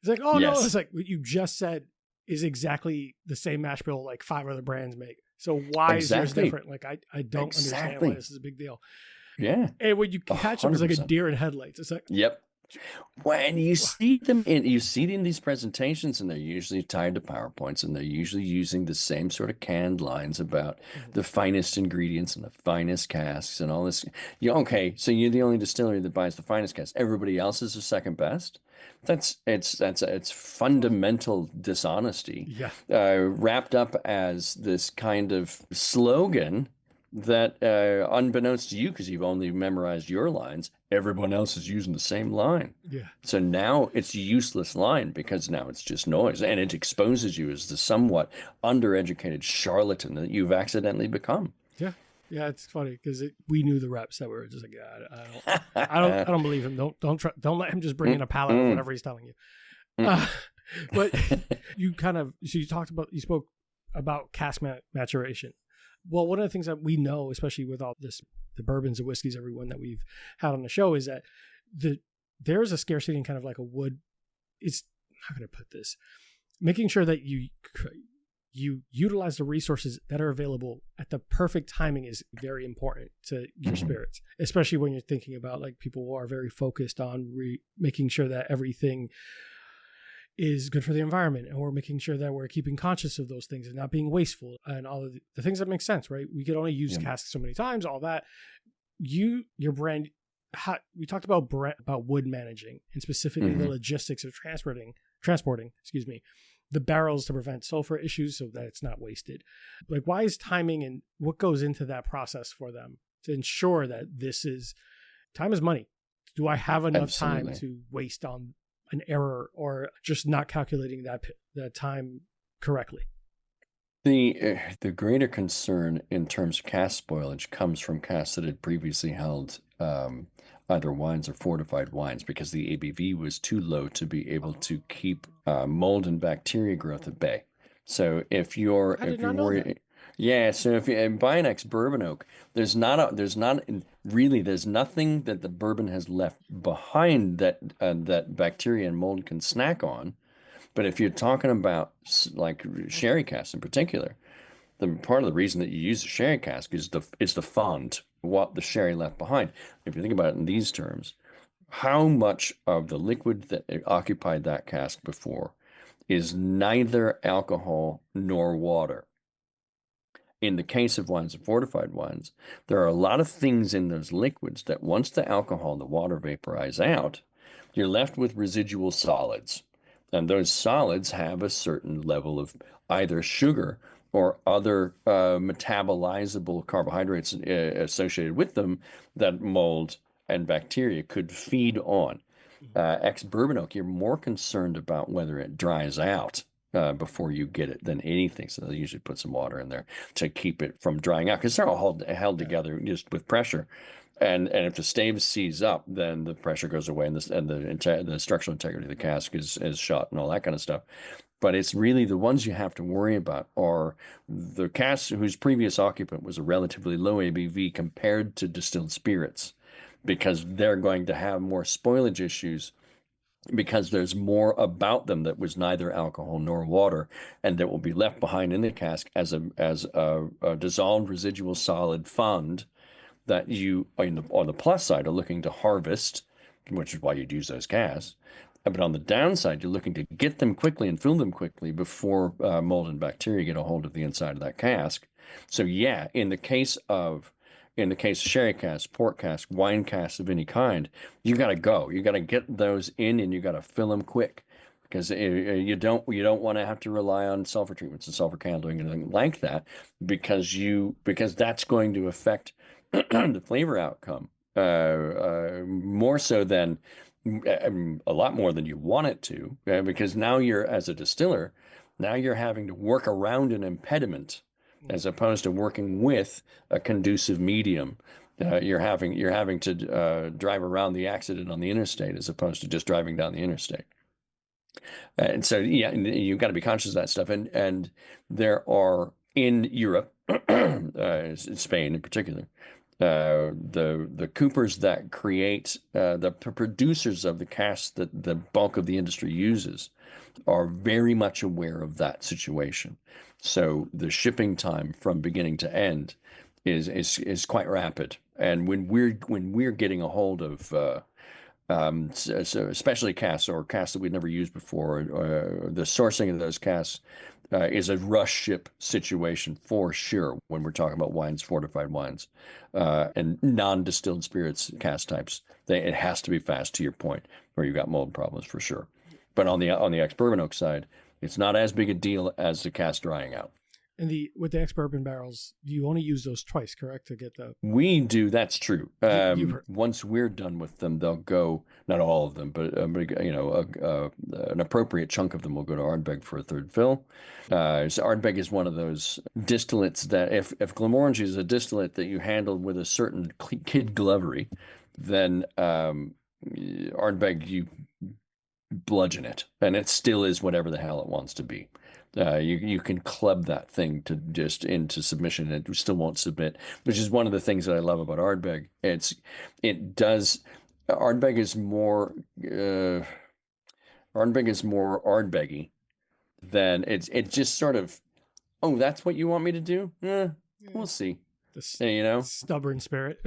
It's like, oh, no, it's like, what you just said is exactly the same mash bill like 5 other brands make. So why is yours different? Like, I don't understand why this is a big deal. Yeah. And when you catch them, it's like a deer in headlights. It's like, yep. When you see them in these presentations, and they're usually tied to PowerPoints, and they're usually using the same sort of canned lines about the finest ingredients and the finest casks and all this. Okay, so you're the only distillery that buys the finest casks. Everybody else is the second best. It's fundamental dishonesty, wrapped up as this kind of slogan that, unbeknownst to you, because you've only memorized your lines, everyone else is using the same line. Yeah. So now it's a useless line because now it's just noise, and it exposes you as the somewhat undereducated charlatan that you've accidentally become. Yeah. Yeah, it's funny because we knew the reps that were just like, I don't believe him. Don't let him just bring in a palate of whatever he's telling you. But you spoke about cask maturation. Well, one of the things that we know, especially with all this, the bourbons and whiskeys, everyone that we've had on the show, is that there's a scarcity in kind of like a wood. It's, how can I put this? Making sure that you utilize the resources that are available at the perfect timing is very important to your spirits, especially when you're thinking about, like, people who are very focused on making sure that everything is good for the environment, and we're making sure that we're keeping conscious of those things and not being wasteful and all of the things that make sense, right? We could only use casks so many times, all that. Your brand, we talked about wood managing, and specifically the logistics of transporting, the barrels to prevent sulfur issues so that it's not wasted. Like, why is timing and what goes into that process for them to ensure that time is money? Do I have enough time to waste on an error or just not calculating that time correctly? The greater concern in terms of cask spoilage comes from casks that had previously held either wines or fortified wines, because the ABV was too low to be able to keep mold and bacteria growth at bay. So if you're so if you buy an ex-bourbon oak, there's nothing that the bourbon has left behind that bacteria and mold can snack on. But if you're talking about like sherry casks in particular, the part of the reason that you use a sherry cask is the fond, what the sherry left behind. If you think about it in these terms, how much of the liquid that occupied that cask before is neither alcohol nor water? In the case of wines and fortified wines, there are a lot of things in those liquids that once the alcohol and the water vaporize out, you're left with residual solids. And those solids have a certain level of either sugar or other metabolizable carbohydrates associated with them that mold and bacteria could feed on. Ex-bourbon oak, you're more concerned about whether it dries out before you get it than anything. So they usually put some water in there to keep it from drying out because they're all held together just with pressure. And if the stave seize up, then the pressure goes away and the structural integrity of the cask is shot and all that kind of stuff. But it's really the ones you have to worry about are the casks whose previous occupant was a relatively low ABV compared to distilled spirits, because they're going to have more spoilage issues because there's more about them that was neither alcohol nor water, and that will be left behind in the cask as a dissolved residual solid fund that you, on the plus side, are looking to harvest, which is why you'd use those casks. But on the downside, you're looking to get them quickly and fill them quickly before mold and bacteria get a hold of the inside of that cask. So yeah, in the case of sherry cask, port cask, wine casks of any kind, you got to go. You got to get those in, and you got to fill them quick, because you don't want to have to rely on sulfur treatments and sulfur candling and anything like that, because that's going to affect the flavor outcome more so than a lot more than you want it to, because now you're, as a distiller, now you're having to work around an impediment as opposed to working with a conducive medium. You're having to drive around the accident on the interstate as opposed to just driving down the interstate. And so, yeah, you've got to be conscious of that stuff. And there are, in Europe, Spain in particular, the coopers that create the producers of the casks that the bulk of the industry uses are very much aware of that situation. So the shipping time from beginning to end is quite rapid. And when we're getting a hold of so especially casks or casks that we'd never used before, the sourcing of those casks is a rush ship situation for sure when we're talking about wines, fortified wines, and non-distilled spirits cask types. It has to be fast, to your point, where you've got mold problems for sure. But on the ex-bourbon oak side, it's not as big a deal as the cask drying out. And with the ex-bourbon barrels, you only use those twice, correct, to get the... We do, that's true. Once we're done with them, they'll go, not all of them, but an appropriate chunk of them will go to Ardbeg for a third fill. So Ardbeg is one of those distillates that if Glenmorangie is a distillate that you handle with a certain kid glovery, then Ardbeg, you bludgeon it, and it still is whatever the hell it wants to be. You can club that thing to just into submission, and it still won't submit, which is one of the things that I love about Ardbeg. Ardbeg is more Ardbeggy than it's just sort of, oh, that's what you want me to do? We'll see. Stubborn spirit.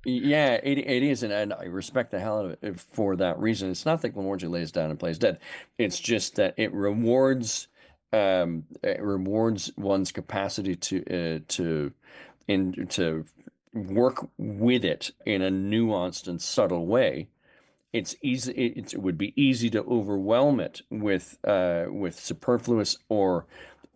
Yeah, it is, and I respect the hell out of it for that reason. It's not that Glenmorangie lays down and plays dead. It's just that it rewards one's capacity to work with it in a nuanced and subtle way. It's easy. It would be easy to overwhelm it with superfluous or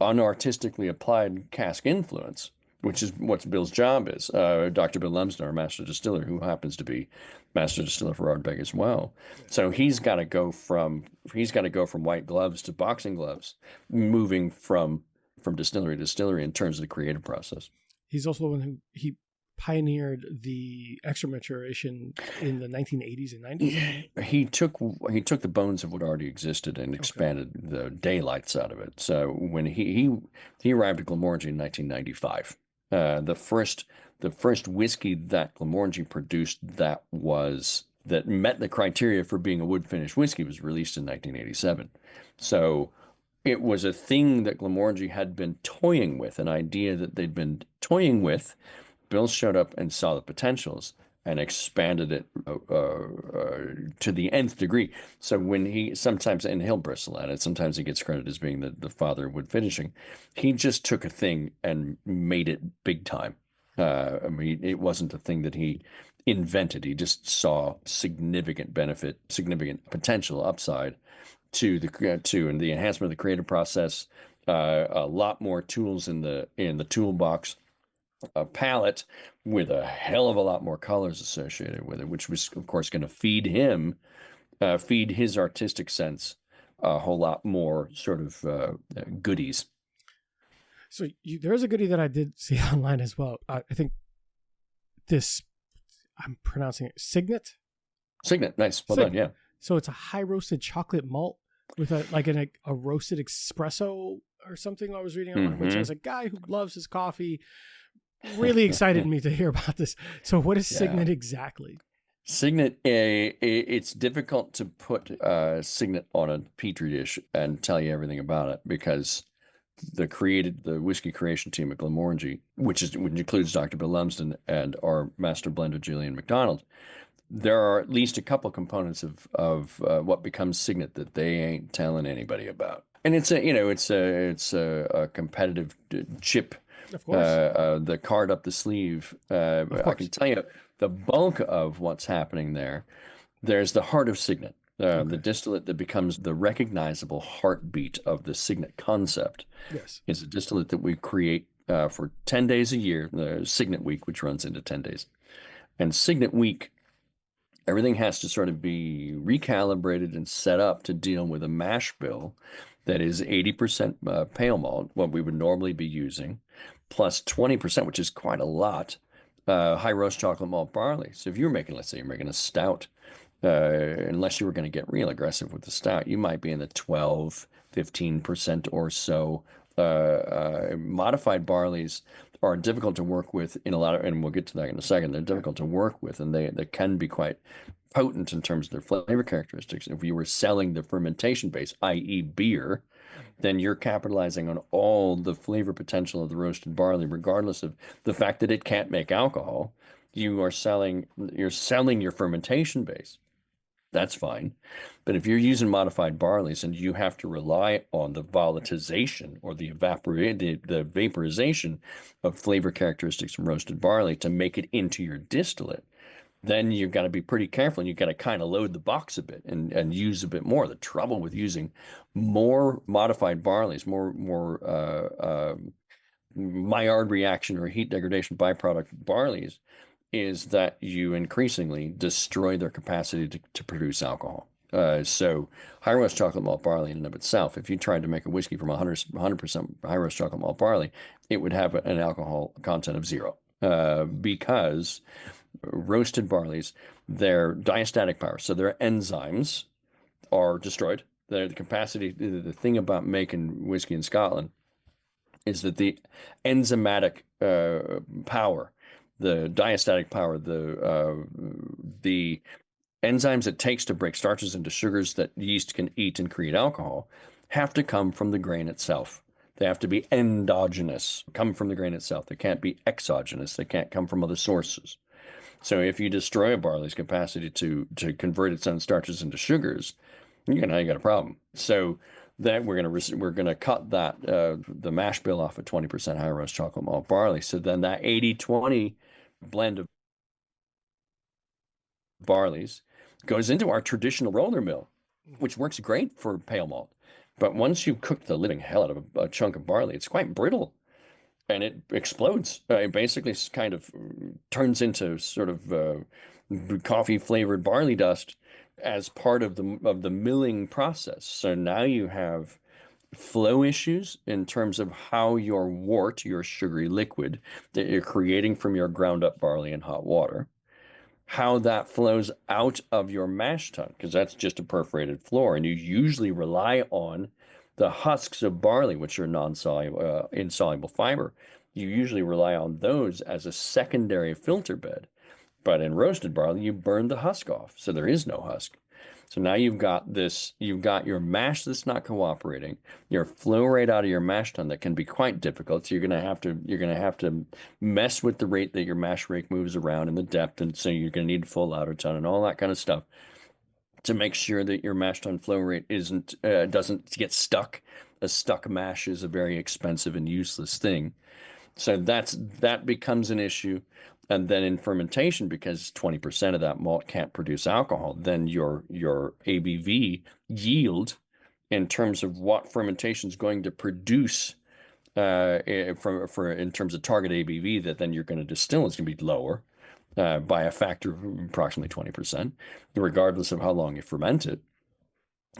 unartistically applied cask influence, which is what Bill's job is. Dr. Bill Lemsner, our master distiller, who happens to be master distiller for Ardbeg as well. So he's got to go from white gloves to boxing gloves, moving from distillery to distillery in terms of the creative process. He's also the one who pioneered the extra maturation in the 1980s and 90s. He took the bones of what already existed and expanded the daylights out of it. So when he arrived at Glenmorangie in 1995, the first whiskey that Glenmorangie produced that met the criteria for being a wood finish whiskey was released in 1987. So it was a thing that Glenmorangie had been toying with, an idea that they'd been toying with. Bill showed up and saw the potentials and expanded it to the nth degree. So when he sometimes, and he'll bristle at it, sometimes he gets credit as being the father of wood finishing. He just took a thing and made it big time. I mean, it wasn't a thing that he invented. He just saw significant benefit, significant potential upside to the enhancement of the creative process. A lot more tools in the toolbox. A palette with a hell of a lot more colors associated with it, which was, of course, going to feed his artistic sense a whole lot more sort of goodies. So there's a goodie that I did see online as well. I think I'm pronouncing it Signet. Signet, nice, well done, yeah. So it's a high roasted chocolate malt with a roasted espresso or something. I was reading online, which as a guy who loves his coffee, really excited me to hear about this. So what is Signet exactly? Signet, it's difficult to put Signet on a petri dish and tell you everything about it, because the whiskey creation team at Glenmorangie, which includes Dr. Bill Lumsden and our master blender Julian McDonald, there are at least a couple components of what becomes Signet that they ain't telling anybody about. And it's a competitive chip. Of course. The card up the sleeve. I can tell you the bulk of what's happening there. There's the heart of Signet, the distillate that becomes the recognizable heartbeat of the Signet concept. Yes. Is a distillate that we create for 10 days a year, the Signet Week, which runs into 10 days. And Signet Week, everything has to sort of be recalibrated and set up to deal with a mash bill that is 80% pale malt, what we would normally be using, plus 20%, which is quite a lot, high roast chocolate malt barley. So if let's say you're making a stout, unless you were going to get real aggressive with the stout, you might be in the 12, 15% or so. Modified barleys are difficult to work with in a lot of, and we'll get to that in a second. They're difficult to work with, and they can be quite potent in terms of their flavor characteristics. If you were selling the fermentation base, i.e. beer, then you're capitalizing on all the flavor potential of the roasted barley, regardless of the fact that it can't make alcohol. You're selling your fermentation base. That's fine. But if you're using modified barleys and you have to rely on the volatilization or the vaporization of flavor characteristics from roasted barley to make it into your distillate, then you've got to be pretty careful, and you've got to kind of load the box a bit and use a bit more. The trouble with using more modified barleys, more Maillard reaction or heat degradation byproduct barleys, is that you increasingly destroy their capacity to produce alcohol. So high roast chocolate malt barley in and of itself, if you tried to make a whiskey from 100% high roast chocolate malt barley, it would have an alcohol content of 0, because roasted barleys, their diastatic power, so their enzymes, are destroyed. The capacity, the thing about making whiskey in Scotland is that the enzymatic power, the diastatic power, the enzymes it takes to break starches into sugars that yeast can eat and create alcohol, have to come from the grain itself. They have to be endogenous, come from the grain itself. They can't be exogenous. They can't come from other sources. So if you destroy a barley's capacity to convert its own starches into sugars, you got a problem. So that we're gonna cut that the mash bill off at 20% high roast chocolate malt barley. So then that 80-20 blend of barleys goes into our traditional roller mill, which works great for pale malt. But once you've cooked the living hell out of a chunk of barley, it's quite brittle. And it explodes. It basically kind of turns into sort of coffee flavored barley dust as part of the milling process. So now you have flow issues in terms of how your wort, your sugary liquid that you're creating from your ground up barley and hot water, how that flows out of your mash tun, because that's just a perforated floor, and you usually rely on the husks of barley, which are non-soluble, insoluble fiber. You usually rely on those as a secondary filter bed. But in roasted barley, you burn the husk off, so there is no husk. So now you've got your mash that's not cooperating, your flow rate out of your mash tun that can be quite difficult. So you're gonna have to mess with the rate that your mash rate moves around and the depth, and so you're gonna need full outer tun and all that kind of stuff to make sure that your mash tun flow rate doesn't get stuck. A stuck mash is a very expensive and useless thing. So that becomes an issue. And then in fermentation, because 20% of that malt can't produce alcohol, then your ABV yield in terms of what fermentation is going to produce in terms of target ABV that then you're going to distill is going to be lower by a factor of approximately 20%, regardless of how long you ferment it.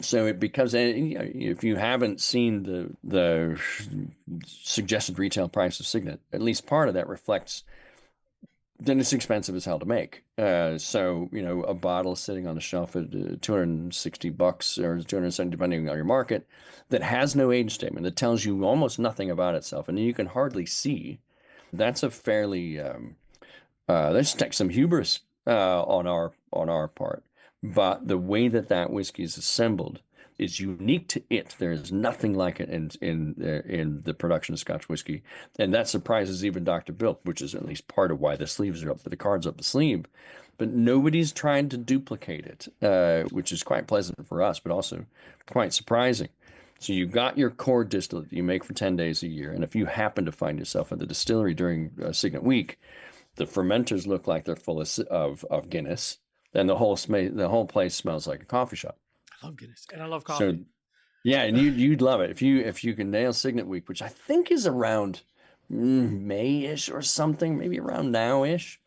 So it becomes, if you haven't seen the suggested retail price of Signet, at least part of that reflects then it's expensive as hell to make. So, a bottle sitting on the shelf at $260 or $270, depending on your market, that has no age statement, that tells you almost nothing about itself, and you can hardly see. That's a fairly, let's take some hubris on our part. But the way that whiskey is assembled is unique to it. There is nothing like it in the production of Scotch whiskey, and that surprises even Dr. Bill, which is at least part of why the sleeves are up, the cards up the sleeve. But nobody's trying to duplicate it, which is quite pleasant for us, but also quite surprising. So you've got your core distillate that you make for 10 days a year, and if you happen to find yourself at the distillery during Signet Week, the fermenters look like they're full of Guinness, and the whole place smells like a coffee shop. I love Guinness and I love coffee. So, yeah, and you'd love it if you can nail Signet Week, which I think is around May-ish or something, maybe around now-ish.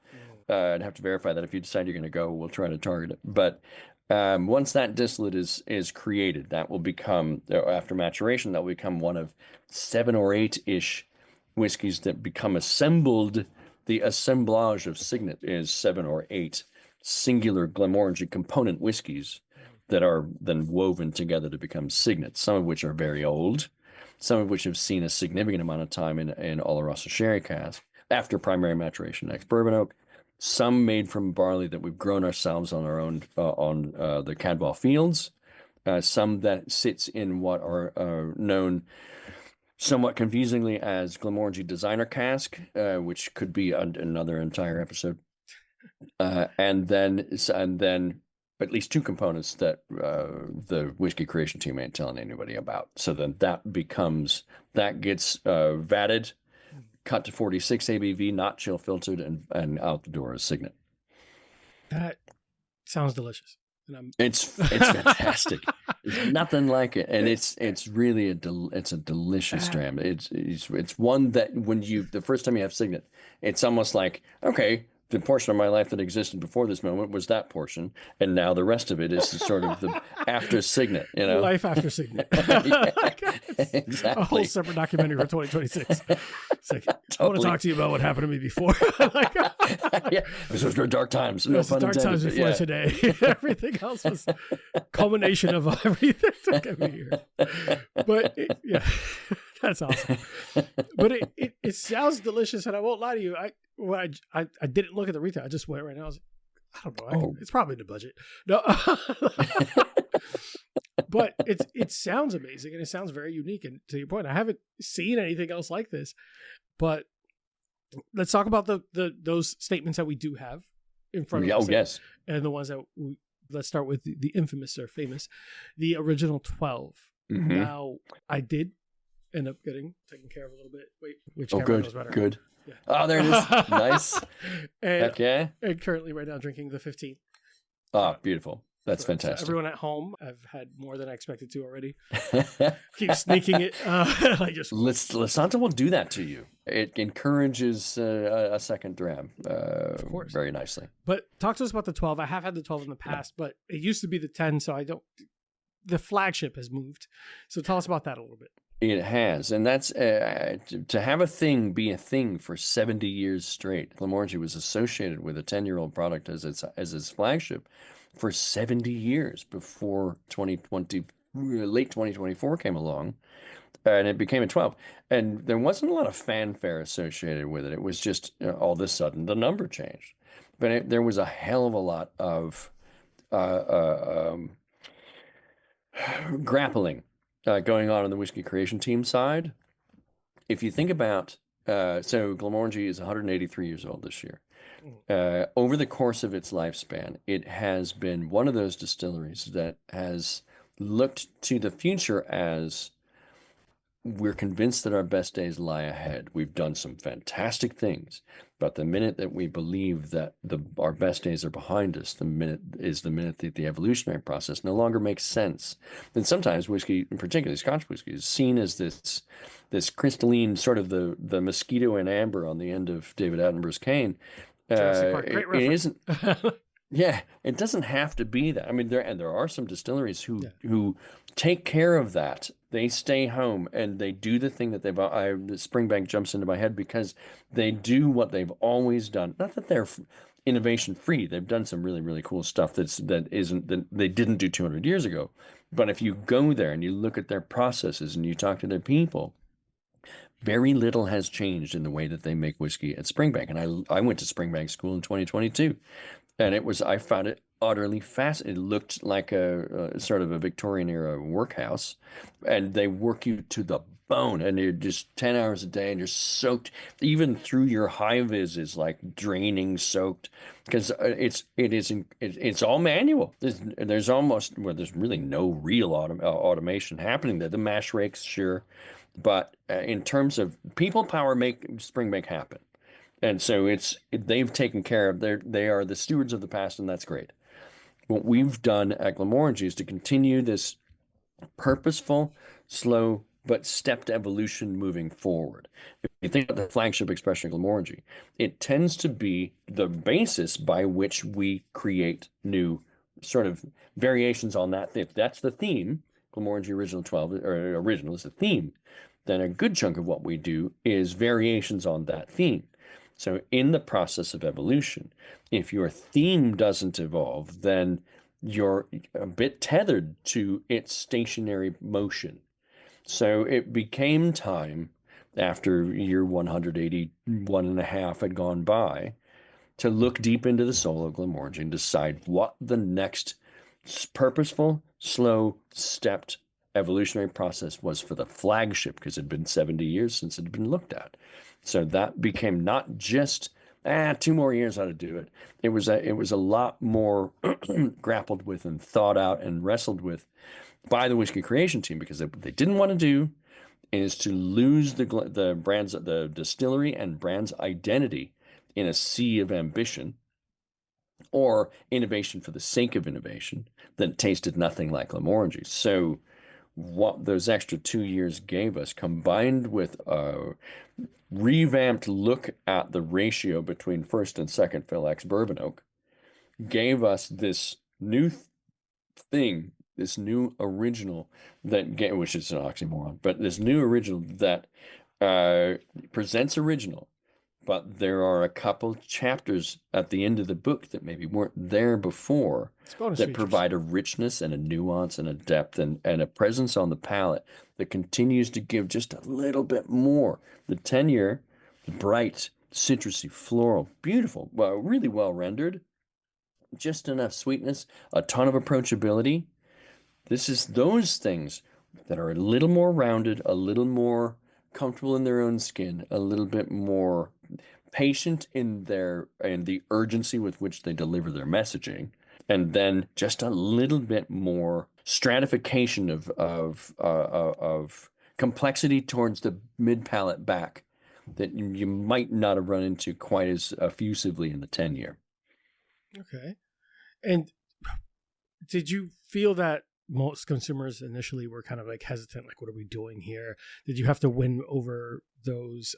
I'd have to verify that. If you decide you're going to go, we'll try to target it. But once that distillate is created, that will become, after maturation, that will become one of 7 or 8-ish whiskeys that become assembled. The assemblage of Signet is 7 or 8 singular Glenmorangie component whiskeys that are then woven together to become Signet, some of which are very old, some of which have seen a significant amount of time in Oloroso sherry cask after primary maturation, ex-bourbon oak, some made from barley that we've grown ourselves on our own on the Cadwell fields, some that sits in what are known somewhat confusingly as Glenmorangie designer cask, which could be another entire episode, and then at least 2 components that the whiskey creation team ain't telling anybody about. So then that gets vatted, cut to 46 ABV, not chill filtered, and out the door is Signet. That sounds delicious. And it's fantastic. There's nothing like it, and it's really it's a delicious dram. It's one that when the first time you have Signet, it's almost like, okay, the portion of my life that existed before this moment was that portion, and now the rest of it is sort of the after Signet, Life after Signet. Exactly. A whole separate documentary for 2026. It's like, Totally. I want to talk to you about what happened to me before. Yeah, those were dark times. No pun dark intended, times before today. Everything else was culmination of everything that got me here. But that's awesome. But it sounds delicious, and I won't lie to you. I didn't look at the retail. I just went right now. I was like, I don't know. It's probably in the budget. No, but it sounds amazing, and it sounds very unique. And to your point, I haven't seen anything else like this. But let's talk about those statements that we do have in front of us. Oh, yes. And the ones that let's start with the infamous or famous, the original 12. Mm-hmm. Now, I did end up taken care of a little bit. Wait, which camera knows better? Good. Yeah. Oh, there it is. Nice. And currently right now drinking the 15. Oh, beautiful. That's fantastic. So everyone at home, I've had more than I expected to already. Keep sneaking it. Lisanta will do that to you. It encourages a second dram of course, very nicely. But talk to us about the 12. I have had the 12 in the past, but it used to be the 10, so the flagship has moved. So tell us about that a little bit. It has, and that's to have a thing be a thing for 70 years straight. Glenmorangie was associated with a 10-year-old product as its flagship for 70 years before 2020, late 2024 came along, and it became a 12. And there wasn't a lot of fanfare associated with it. It was just all of a sudden the number changed, but there was a hell of a lot of grappling going on the whiskey creation team side. If you think about, so Glenmorangie is 183 years old this year. Over the course of its lifespan, it has been one of those distilleries that has looked to the future as we're convinced that our best days lie ahead. We've done some fantastic things, but the minute that we believe that our best days are behind us, the minute that the evolutionary process no longer makes sense. And sometimes whiskey, particularly Scotch whiskey, is seen as this crystalline sort of the mosquito and amber on the end of David Attenborough's cane. Jurassic Park, great reference. It isn't. Yeah, it doesn't have to be that. I mean, there are some distilleries who take care of that. They stay home and they do the thing that Springbank jumps into my head because they do what they've always done. Not that they're innovation free. They've done some really, really cool stuff that they didn't do 200 years ago. But if you go there and you look at their processes and you talk to their people, very little has changed in the way that they make whiskey at Springbank. And I went to Springbank school in 2022. And I found it utterly fascinating. It looked like a sort of a Victorian era workhouse, and they work you to the bone, and you're just 10 hours a day, and you're soaked, even through your high vis is like draining soaked, because it's all manual. There's really no real automation happening there. The mash rakes, sure, but in terms of people power, make Springbank happen. And so they've taken care of they are the stewards of the past, and that's great. What we've done at Glenmorangie is to continue this purposeful, slow, but stepped evolution moving forward. If you think about the flagship expression of Glenmorangie, it tends to be the basis by which we create new sort of variations on that. If that's the theme, Glenmorangie Original 12, or original is the theme, then a good chunk of what we do is variations on that theme. So in the process of evolution, if your theme doesn't evolve, then you're a bit tethered to its stationary motion. So it became time, after year 181 and a half had gone by, to look deep into the soul of Glenmorangie and decide what the next purposeful, slow, stepped evolutionary process was for the flagship, because it had been 70 years since it had been looked at. So that became not just 2 more years how to do it. It was a lot more grappled with and thought out and wrestled with by the whiskey creation team, because they didn't want to do is to lose the distillery and brand's identity in a sea of ambition or innovation for the sake of innovation that tasted nothing like Glenmorangie. So what those extra 2 years gave us, combined with a revamped look at the ratio between first and second fill ex bourbon oak, gave us this new thing, this new original which is an oxymoron, but this new original that presents original, but there are a couple chapters at the end of the book that maybe weren't there before that provide a richness and a nuance and a depth and a presence on the palate that continues to give just a little bit more. The tenure, the bright, citrusy, floral, beautiful, well, really well rendered, just enough sweetness, a ton of approachability. This is those things that are a little more rounded, a little more comfortable in their own skin, a little bit more patient in the urgency with which they deliver their messaging, and then just a little bit more stratification of complexity towards the mid palate back that you might not have run into quite as effusively in the 10-year. Okay. And did you feel that most consumers initially were kind of like hesitant, like, what are we doing here? Did you have to win over those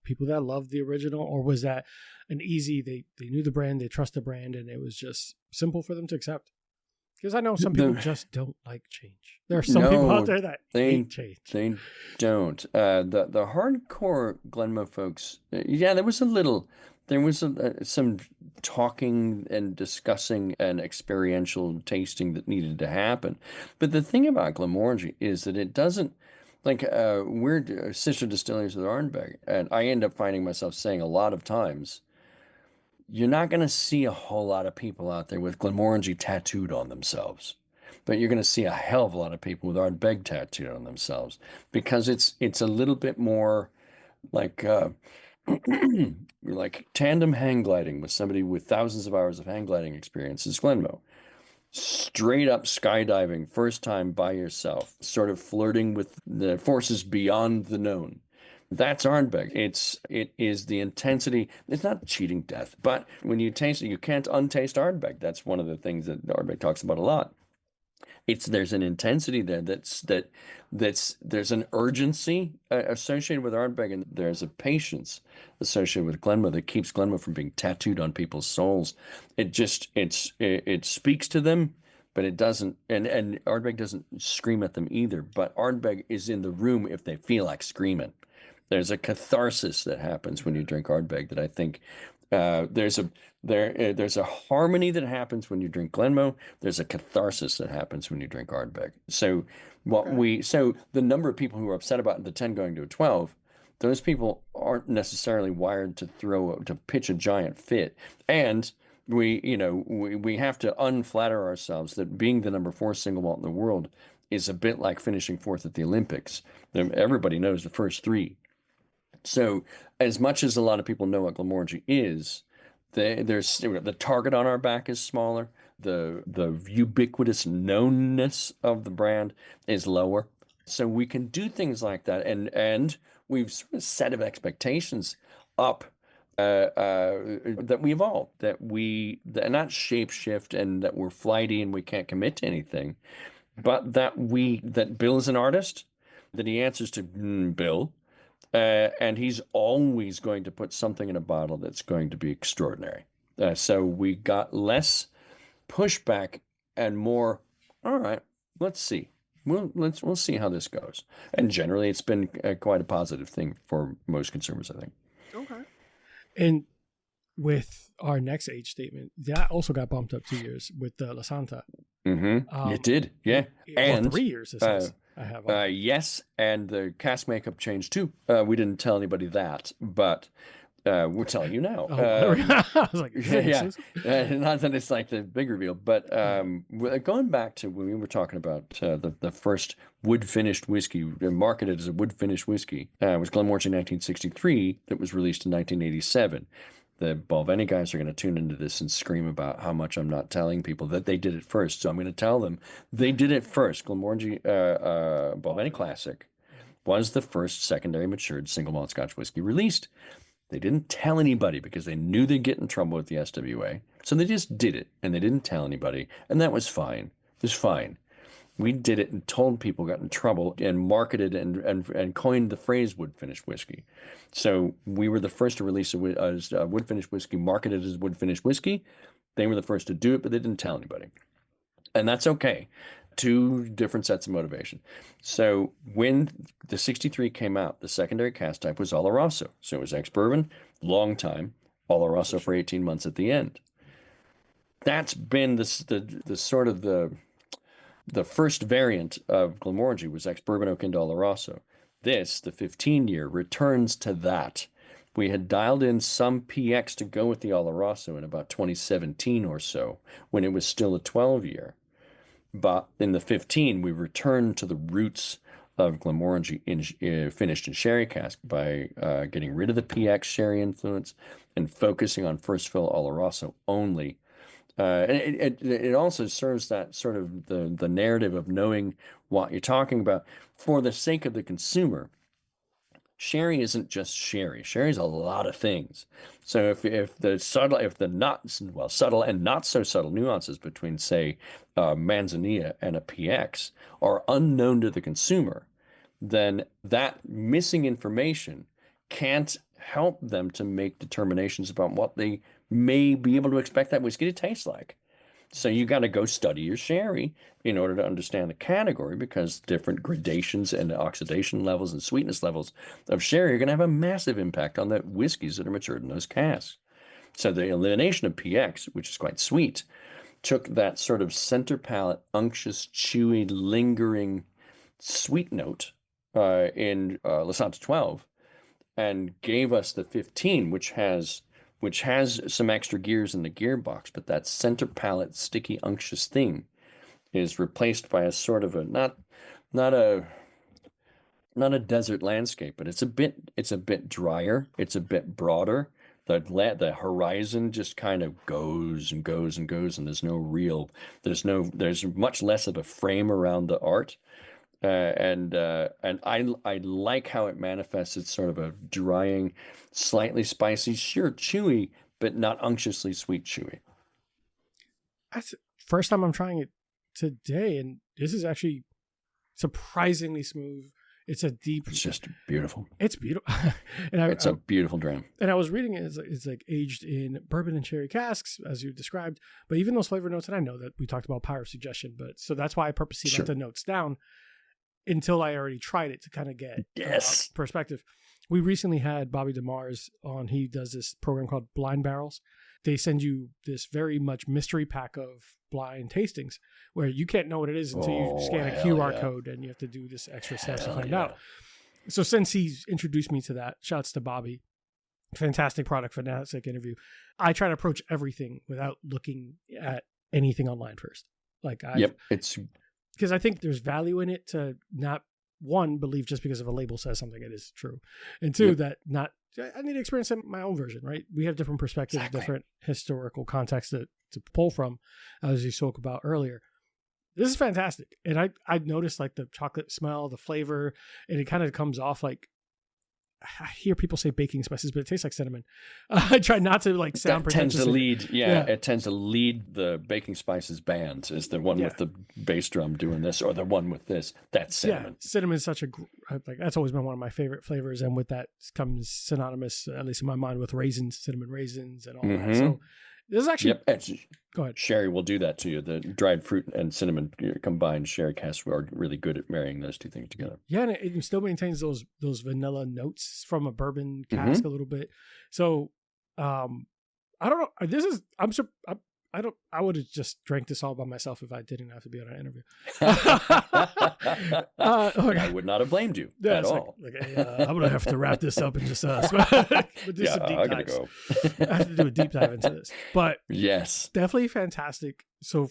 people that loved the original, or was that an easy, they knew the brand, they trust the brand, and it was just simple for them to accept? Because I know some people just don't like change. There are some people out there that hate change. They don't. The hardcore Glenmo folks, there was some talking and discussing and experiential tasting that needed to happen. But the thing about Glenmorangie is that it doesn't, like, we're sister distilleries with Ardbeg, and I end up finding myself saying a lot of times, you're not going to see a whole lot of people out there with Glenmorangie tattooed on themselves. but you're going to see a hell of a lot of people with Ardbeg tattooed on themselves because it's a little bit more like like tandem hang gliding with somebody with thousands of hours of hang gliding experience is Glenmo. Straight up skydiving, first time by yourself, sort of flirting with the forces beyond the known. That's Ardbeg. It is the intensity. It's not cheating death, but when you taste it, you can't untaste Ardbeg. That's one of the things that Ardbeg talks about a lot. There's an intensity there there's an urgency associated with Ardbeg, and there's a patience associated with Glenmo that keeps Glenmo from being tattooed on people's souls. It speaks to them, but it doesn't, and Ardbeg doesn't scream at them either. But Ardbeg is in the room if they feel like screaming. There's a catharsis that happens when you drink Ardbeg that I think there's a harmony that happens when you drink Glenmo. There's a catharsis that happens when you drink Ardbeg. So so the number of people who are upset about the 10 going to a 12, those people aren't necessarily wired to pitch a giant fit. And we have to unflatter ourselves that being the number 4 single malt in the world is a bit like finishing 4th at the Olympics. Everybody knows the first 3. So as much as a lot of people know what Glenmorangie is, there's the target on our back is smaller. The ubiquitous knownness of the brand is lower. So we can do things like that. And we've sort of set of expectations up that we evolve, that not shape shift and that we're flighty and we can't commit to anything, but that Bill is an artist, that he answers to Bill. And he's always going to put something in a bottle that's going to be extraordinary. So we got less pushback and more, all right, let's see. We'll see how this goes. And generally, it's been quite a positive thing for most consumers, I think. Okay. And with our next age statement, that also got bumped up 2 years with the La Santa. Mm-hmm. It did, yeah. And 3 years, it says. I have yes, and the cask makeup changed too. We didn't tell anybody that, but we're telling you now. I was like, yeah, not that it's like the big reveal, but going back to when we were talking about the first wood-finished whiskey, marketed as a wood-finished whiskey, was Glenmorangie 1963 that was released in 1987. The Balvenie guys are going to tune into this and scream about how much I'm not telling people that they did it first. So I'm going to tell them they did it first. Glenmorangie Balvenie Classic was the first secondary matured single malt Scotch whiskey released. They didn't tell anybody because they knew they'd get in trouble with the SWA. So they just did it, and they didn't tell anybody, and that was fine. It was fine. We did it and told people, got in trouble, and marketed and coined the phrase wood-finished whiskey. So we were the first to release a wood-finished whiskey, marketed as wood-finished whiskey. They were the first to do it, but they didn't tell anybody. And that's okay. 2 different sets of motivation. So when the 63 came out, the secondary cask type was Oloroso. So it was ex-bourbon, long time, Oloroso for 18 months at the end. That's been the sort of the first variant of Glenmorangie was ex-bourbon oak into Oloroso. This, the 15-year, returns to that. We had dialed in some PX to go with the Oloroso in about 2017 or so, when it was still a 12-year. But in the 15, we returned to the roots of Glenmorangie finished in sherry cask by getting rid of the PX sherry influence and focusing on first fill Oloroso only. It also serves that sort of the narrative of knowing what you're talking about for the sake of the consumer. Sherry isn't just sherry. Sherry is a lot of things. So if the subtle and not so subtle nuances between, say, Manzanilla and a PX are unknown to the consumer, then that missing information can't help them to make determinations about what they may be able to expect that whiskey to taste like. So you got to go study your sherry in order to understand the category, because different gradations and oxidation levels and sweetness levels of sherry are going to have a massive impact on the whiskeys that are matured in those casks. So the elimination of PX, which is quite sweet, took that sort of center palate, unctuous, chewy, lingering sweet note in La Santa 12 and gave us the 15, which has some extra gears in the gearbox, but that center palate, sticky, unctuous thing is replaced by a sort of a not a not a desert landscape, but it's a bit drier, it's a bit broader. The horizon just kind of goes and goes and goes, and there's much less of a frame around the art. And I like how it manifests. It's sort of a drying, slightly spicy, sure chewy, but not unctuously sweet chewy. That's the first time I'm trying it today, and this is actually surprisingly smooth. It's just beautiful. It's beautiful. It's a beautiful dram. And I was reading it, it's like aged in bourbon and sherry casks, as you described. But even those flavor notes, and I know that we talked about power suggestion, but so that's why I purposely left the notes down until I already tried it to kind of get perspective. We recently had Bobby DeMars on. He does this program called Blind Barrels. They send you this very much mystery pack of blind tastings where you can't know what it is until you scan a QR code, and you have to do this extra steps to find out. So since he's introduced me to that, shouts to Bobby. Fantastic product, fantastic interview. I try to approach everything without looking at anything online first. It's because I think there's value in it to not, one, believe just because if a label says something, it is true. And two, I need to experience my own version, right? We have different perspectives, different historical context to pull from, as you spoke about earlier. This is fantastic. And I noticed like the chocolate smell, the flavor, and it kind of comes off like, I hear people say baking spices, but it tastes like cinnamon. I try not to like sound pretentious. It tends to lead the baking spices bands. Is the one with the bass drum doing this, or the one with this? That's cinnamon. Yeah, cinnamon is such a that's always been one of my favorite flavors, and with that comes synonymous, at least in my mind, with raisins, cinnamon raisins, and all that. So this is actually go ahead. Sherry will do that to you. The dried fruit and cinnamon combined sherry casks are really good at marrying those two things together. Yeah, and it still maintains those vanilla notes from a bourbon cask a little bit. So, I don't know. I would have just drank this all by myself if I didn't have to be on an interview. I would not have blamed you at all. I'm going to have to wrap this up and just do some deep dives. I have to do a deep dive into this. But yes, definitely fantastic. So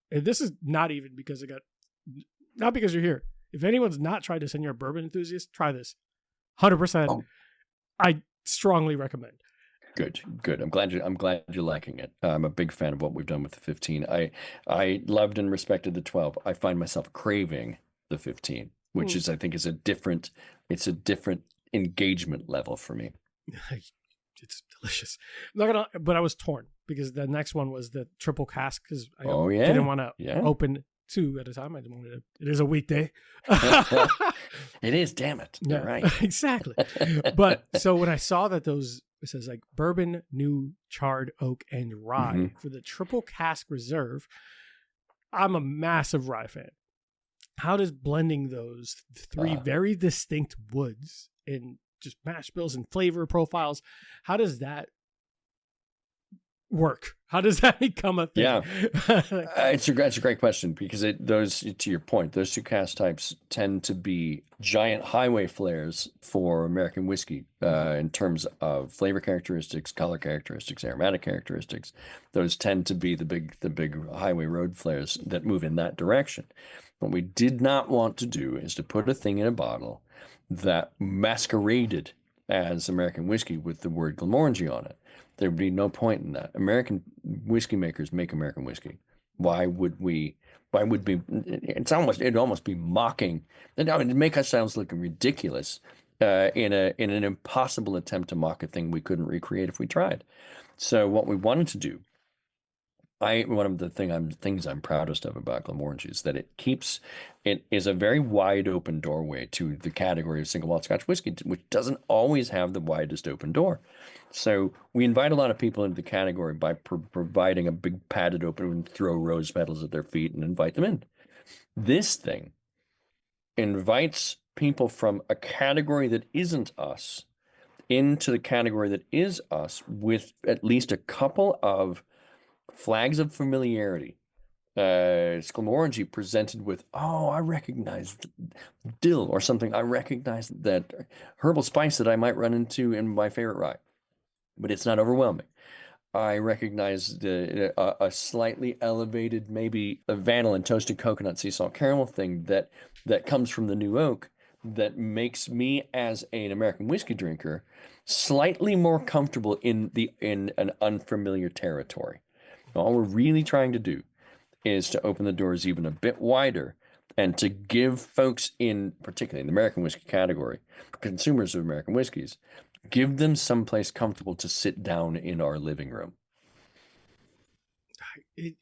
and this is not even because not because you're here. If anyone's not tried this and you're a bourbon enthusiast, try this. 100%. I strongly recommend. Good. I'm glad you're liking it. I'm a big fan of what we've done with the 15. I loved and respected the 12. I find myself craving the 15, which is, I think, is a different engagement level for me. It's delicious. But I was torn because the next one was the triple cask because I didn't want to open two at a time. I didn't want to. It is a weekday. It is. Damn it. You're right. Exactly. But so when I saw that it says like bourbon, new charred oak, and rye for the triple cask reserve. I'm a massive rye fan. How does blending those three very distinct woods in just mash bills and flavor profiles, how does that work? How does that become a thing? Yeah, it's a great question because to your point, those two cask types tend to be giant highway flares for American whiskey in terms of flavor characteristics, color characteristics, aromatic characteristics. Those tend to be the big highway road flares that move in that direction. What we did not want to do is to put a thing in a bottle that masqueraded as American whiskey with the word Glenmorangie on it. There would be no point in that. American whiskey makers make American whiskey. It'd almost be mocking. It'd make us sound like ridiculous in an impossible attempt to mock a thing we couldn't recreate if we tried. So what we wanted to do, one of the things I'm proudest of about Glenmorangie is that it is a very wide open doorway to the category of single malt Scotch whiskey, which doesn't always have the widest open door. So we invite a lot of people into the category by providing a big padded open and throw rose petals at their feet and invite them in. This thing invites people from a category that isn't us into the category that is us with at least a couple of flags of familiarity. Glenmorangie presented with, I recognize dill or something. I recognize that herbal spice that I might run into in my favorite rye, but it's not overwhelming. I recognize a slightly elevated, maybe a vanilla toasted coconut sea salt caramel thing that comes from the new oak that makes me as an American whiskey drinker slightly more comfortable in an unfamiliar territory. All we're really trying to do is to open the doors even a bit wider and to give folks in, particularly in the American whiskey category, consumers of American whiskeys, give them someplace comfortable to sit down in our living room.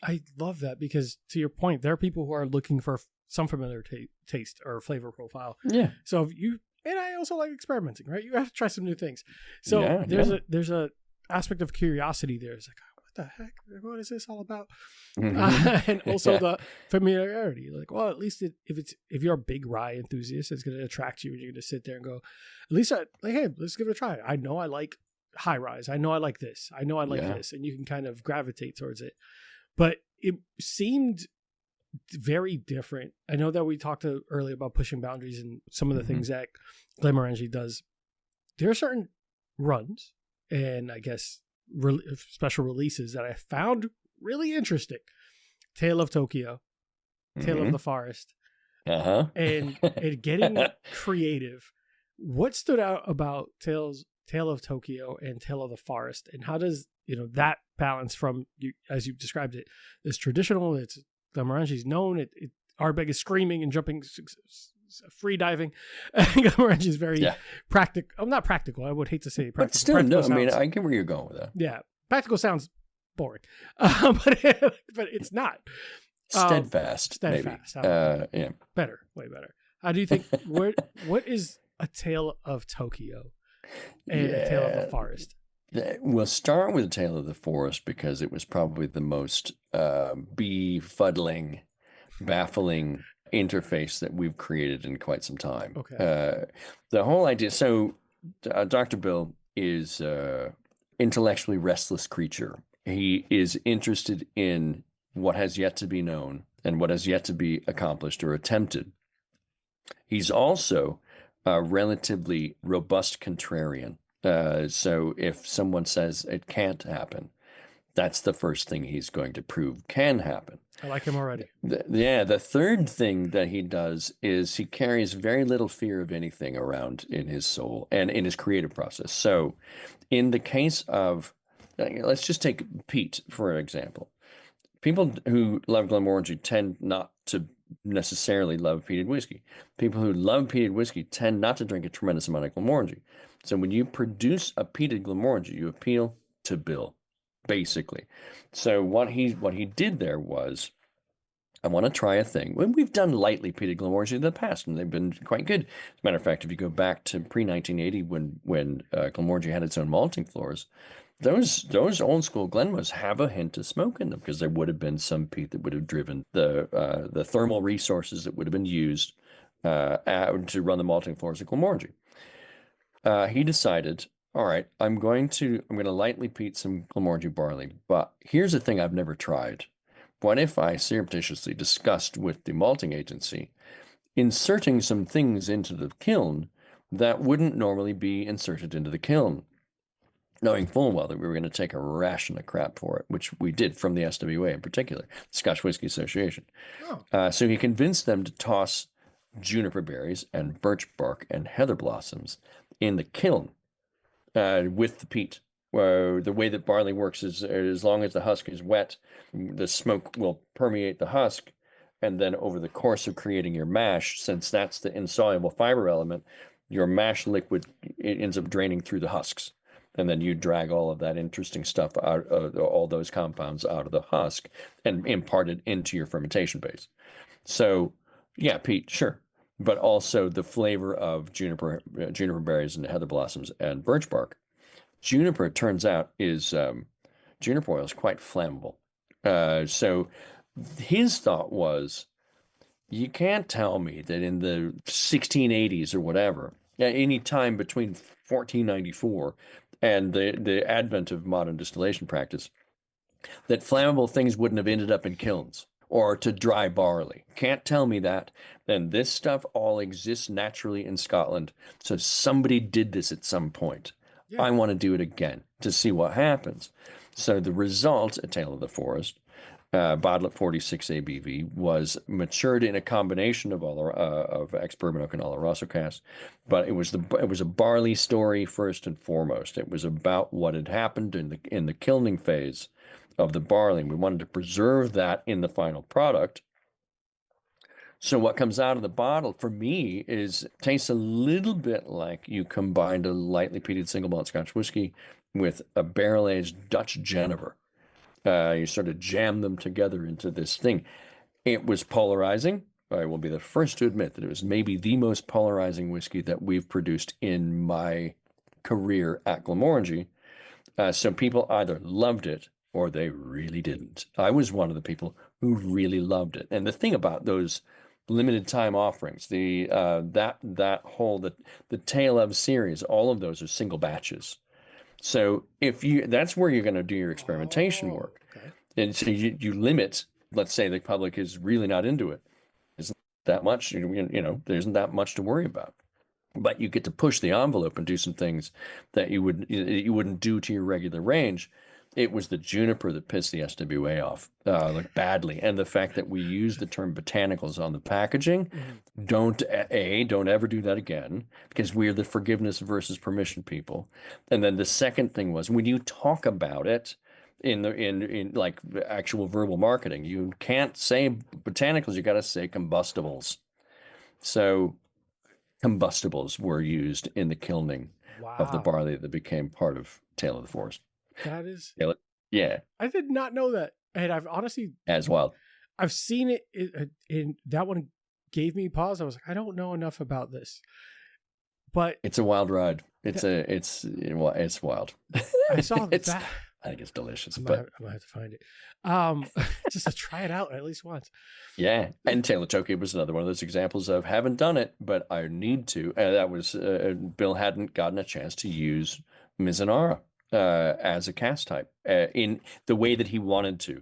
I love that because, to your point, there are people who are looking for some familiar taste or flavor profile. Yeah. So if you, and I also like experimenting, right? You have to try some new things. So there's a aspect of curiosity there. It's like, what the heck? What is this all about? And also the familiarity. Like, well, at least if you're a big rye enthusiast, it's going to attract you, and you're going to sit there and go, at least hey, let's give it a try. I know I like high rise. I know I like this. I know I like this, and you can kind of gravitate towards it. But it seemed very different. I know that we talked earlier about pushing boundaries and some of the things that Glenmorangie does. There are certain runs and I guess special releases that I found really interesting. Tale of Tokyo, Tale of the Forest, and getting creative. What stood out about Tale of Tokyo and Tale of the Forest, and how does that balance from you as you described it? It's traditional. It's Glenmorangie's known. Ardbeg is screaming and jumping, free diving. Glenmorangie is very practical. I'm not practical. I would hate to say practical. But still, no. I mean, I get where you're going with that. Yeah, practical sounds boring, but it's not. Steadfast. Maybe. Yeah. Better, way better. How do you think? What is a Tale of Tokyo and a Tale of the Forest? We'll start with A Tale of the Forest because it was probably the most befuddling, baffling interface that we've created in quite some time. Okay. The whole idea. So, Dr. Bill is an intellectually restless creature. He is interested in what has yet to be known and what has yet to be accomplished or attempted. He's also a relatively robust contrarian. So if someone says it can't happen, that's the first thing he's going to prove can happen. I like him already. The third thing that he does is he carries very little fear of anything around in his soul and in his creative process. So in the case of, let's just take peat, for example. People who love Glenmorangie tend not to necessarily love peated whiskey. People who love peated whiskey tend not to drink a tremendous amount of Glenmorangie. So when you produce a peated Glenmorangie, you appeal to Bill, basically. So what he did there was, I want to try a thing. We've done lightly peated Glenmorangie in the past, and they've been quite good. As a matter of fact, if you go back to pre-1980, when Glenmorangie had its own malting floors, those old school Glenmos have a hint of smoke in them because there would have been some peat that would have driven the thermal resources that would have been used to run the malting floors of Glenmorangie. He decided, all right, I'm going to lightly peat some Glenmorangie barley, but here's a thing I've never tried. What if I surreptitiously discussed with the malting agency inserting some things into the kiln that wouldn't normally be inserted into the kiln, knowing full well that we were going to take a ration of crap for it, which we did from the SWA in particular, the Scotch Whisky Association. Oh. So he convinced them to toss juniper berries and birch bark and heather blossoms in the kiln with the peat. Where the way that barley works is as long as the husk is wet, the smoke will permeate the husk, and then over the course of creating your mash, since that's the insoluble fiber element, your mash liquid ends up draining through the husks. And then you drag all of that interesting stuff out, all those compounds out of the husk and impart it into your fermentation base. So, yeah, peat, sure. But also the flavor of juniper berries and heather blossoms and birch bark. Juniper, it turns out, juniper oil is quite flammable. So his thought was, you can't tell me that in the 1680s or whatever, any time between 1494 and the advent of modern distillation practice, that flammable things wouldn't have ended up in kilns or to dry barley. Can't tell me that. And this stuff all exists naturally in Scotland. So somebody did this at some point. Yeah. I want to do it again to see what happens. So the result, A Tale of the Forest, bottle at 46 ABV, was matured in a combination of ex-bourbon oak and Oloroso casks, but it was a barley story first and foremost. It was about what had happened in the kilning phase of the barley. We wanted to preserve that in the final product. So what comes out of the bottle for me tastes a little bit like you combined a lightly peated single malt Scotch whiskey with a barrel-aged Dutch Genever. You sort of jam them together into this thing. It was polarizing. I will be the first to admit that it was maybe the most polarizing whiskey that we've produced in my career at Glenmorangie. So people either loved it or they really didn't. I was one of the people who really loved it. And the thing about those limited time offerings, the Tale of series, all of those are single batches. So that's where you're going to do your experimentation work. Okay. And so you limit, let's say the public is really not into it. Isn't that much, there isn't that much to worry about. But you get to push the envelope and do some things that you wouldn't do to your regular range. It was the juniper that pissed the SWA off, like badly. And the fact that we use the term botanicals on the packaging, don't ever do that again, because we're the forgiveness versus permission people. And then the second thing was, when you talk about it in like actual verbal marketing, you can't say botanicals, you got to say combustibles. So combustibles were used in the kilning of the barley that became part of Tale of the Forest. That is, yeah. I did not know that, and I've honestly As wild. I've seen it in that one. Gave me pause. I was like, I don't know enough about this, but it's a wild ride. It's wild. I saw that. I think it's delicious, I but might have to find it, just to try it out at least once. Yeah, and Taylor Tokyo was another one of those examples of haven't done it, but I need to. That was Bill hadn't gotten a chance to use Mizunara as a cask type in the way that he wanted to.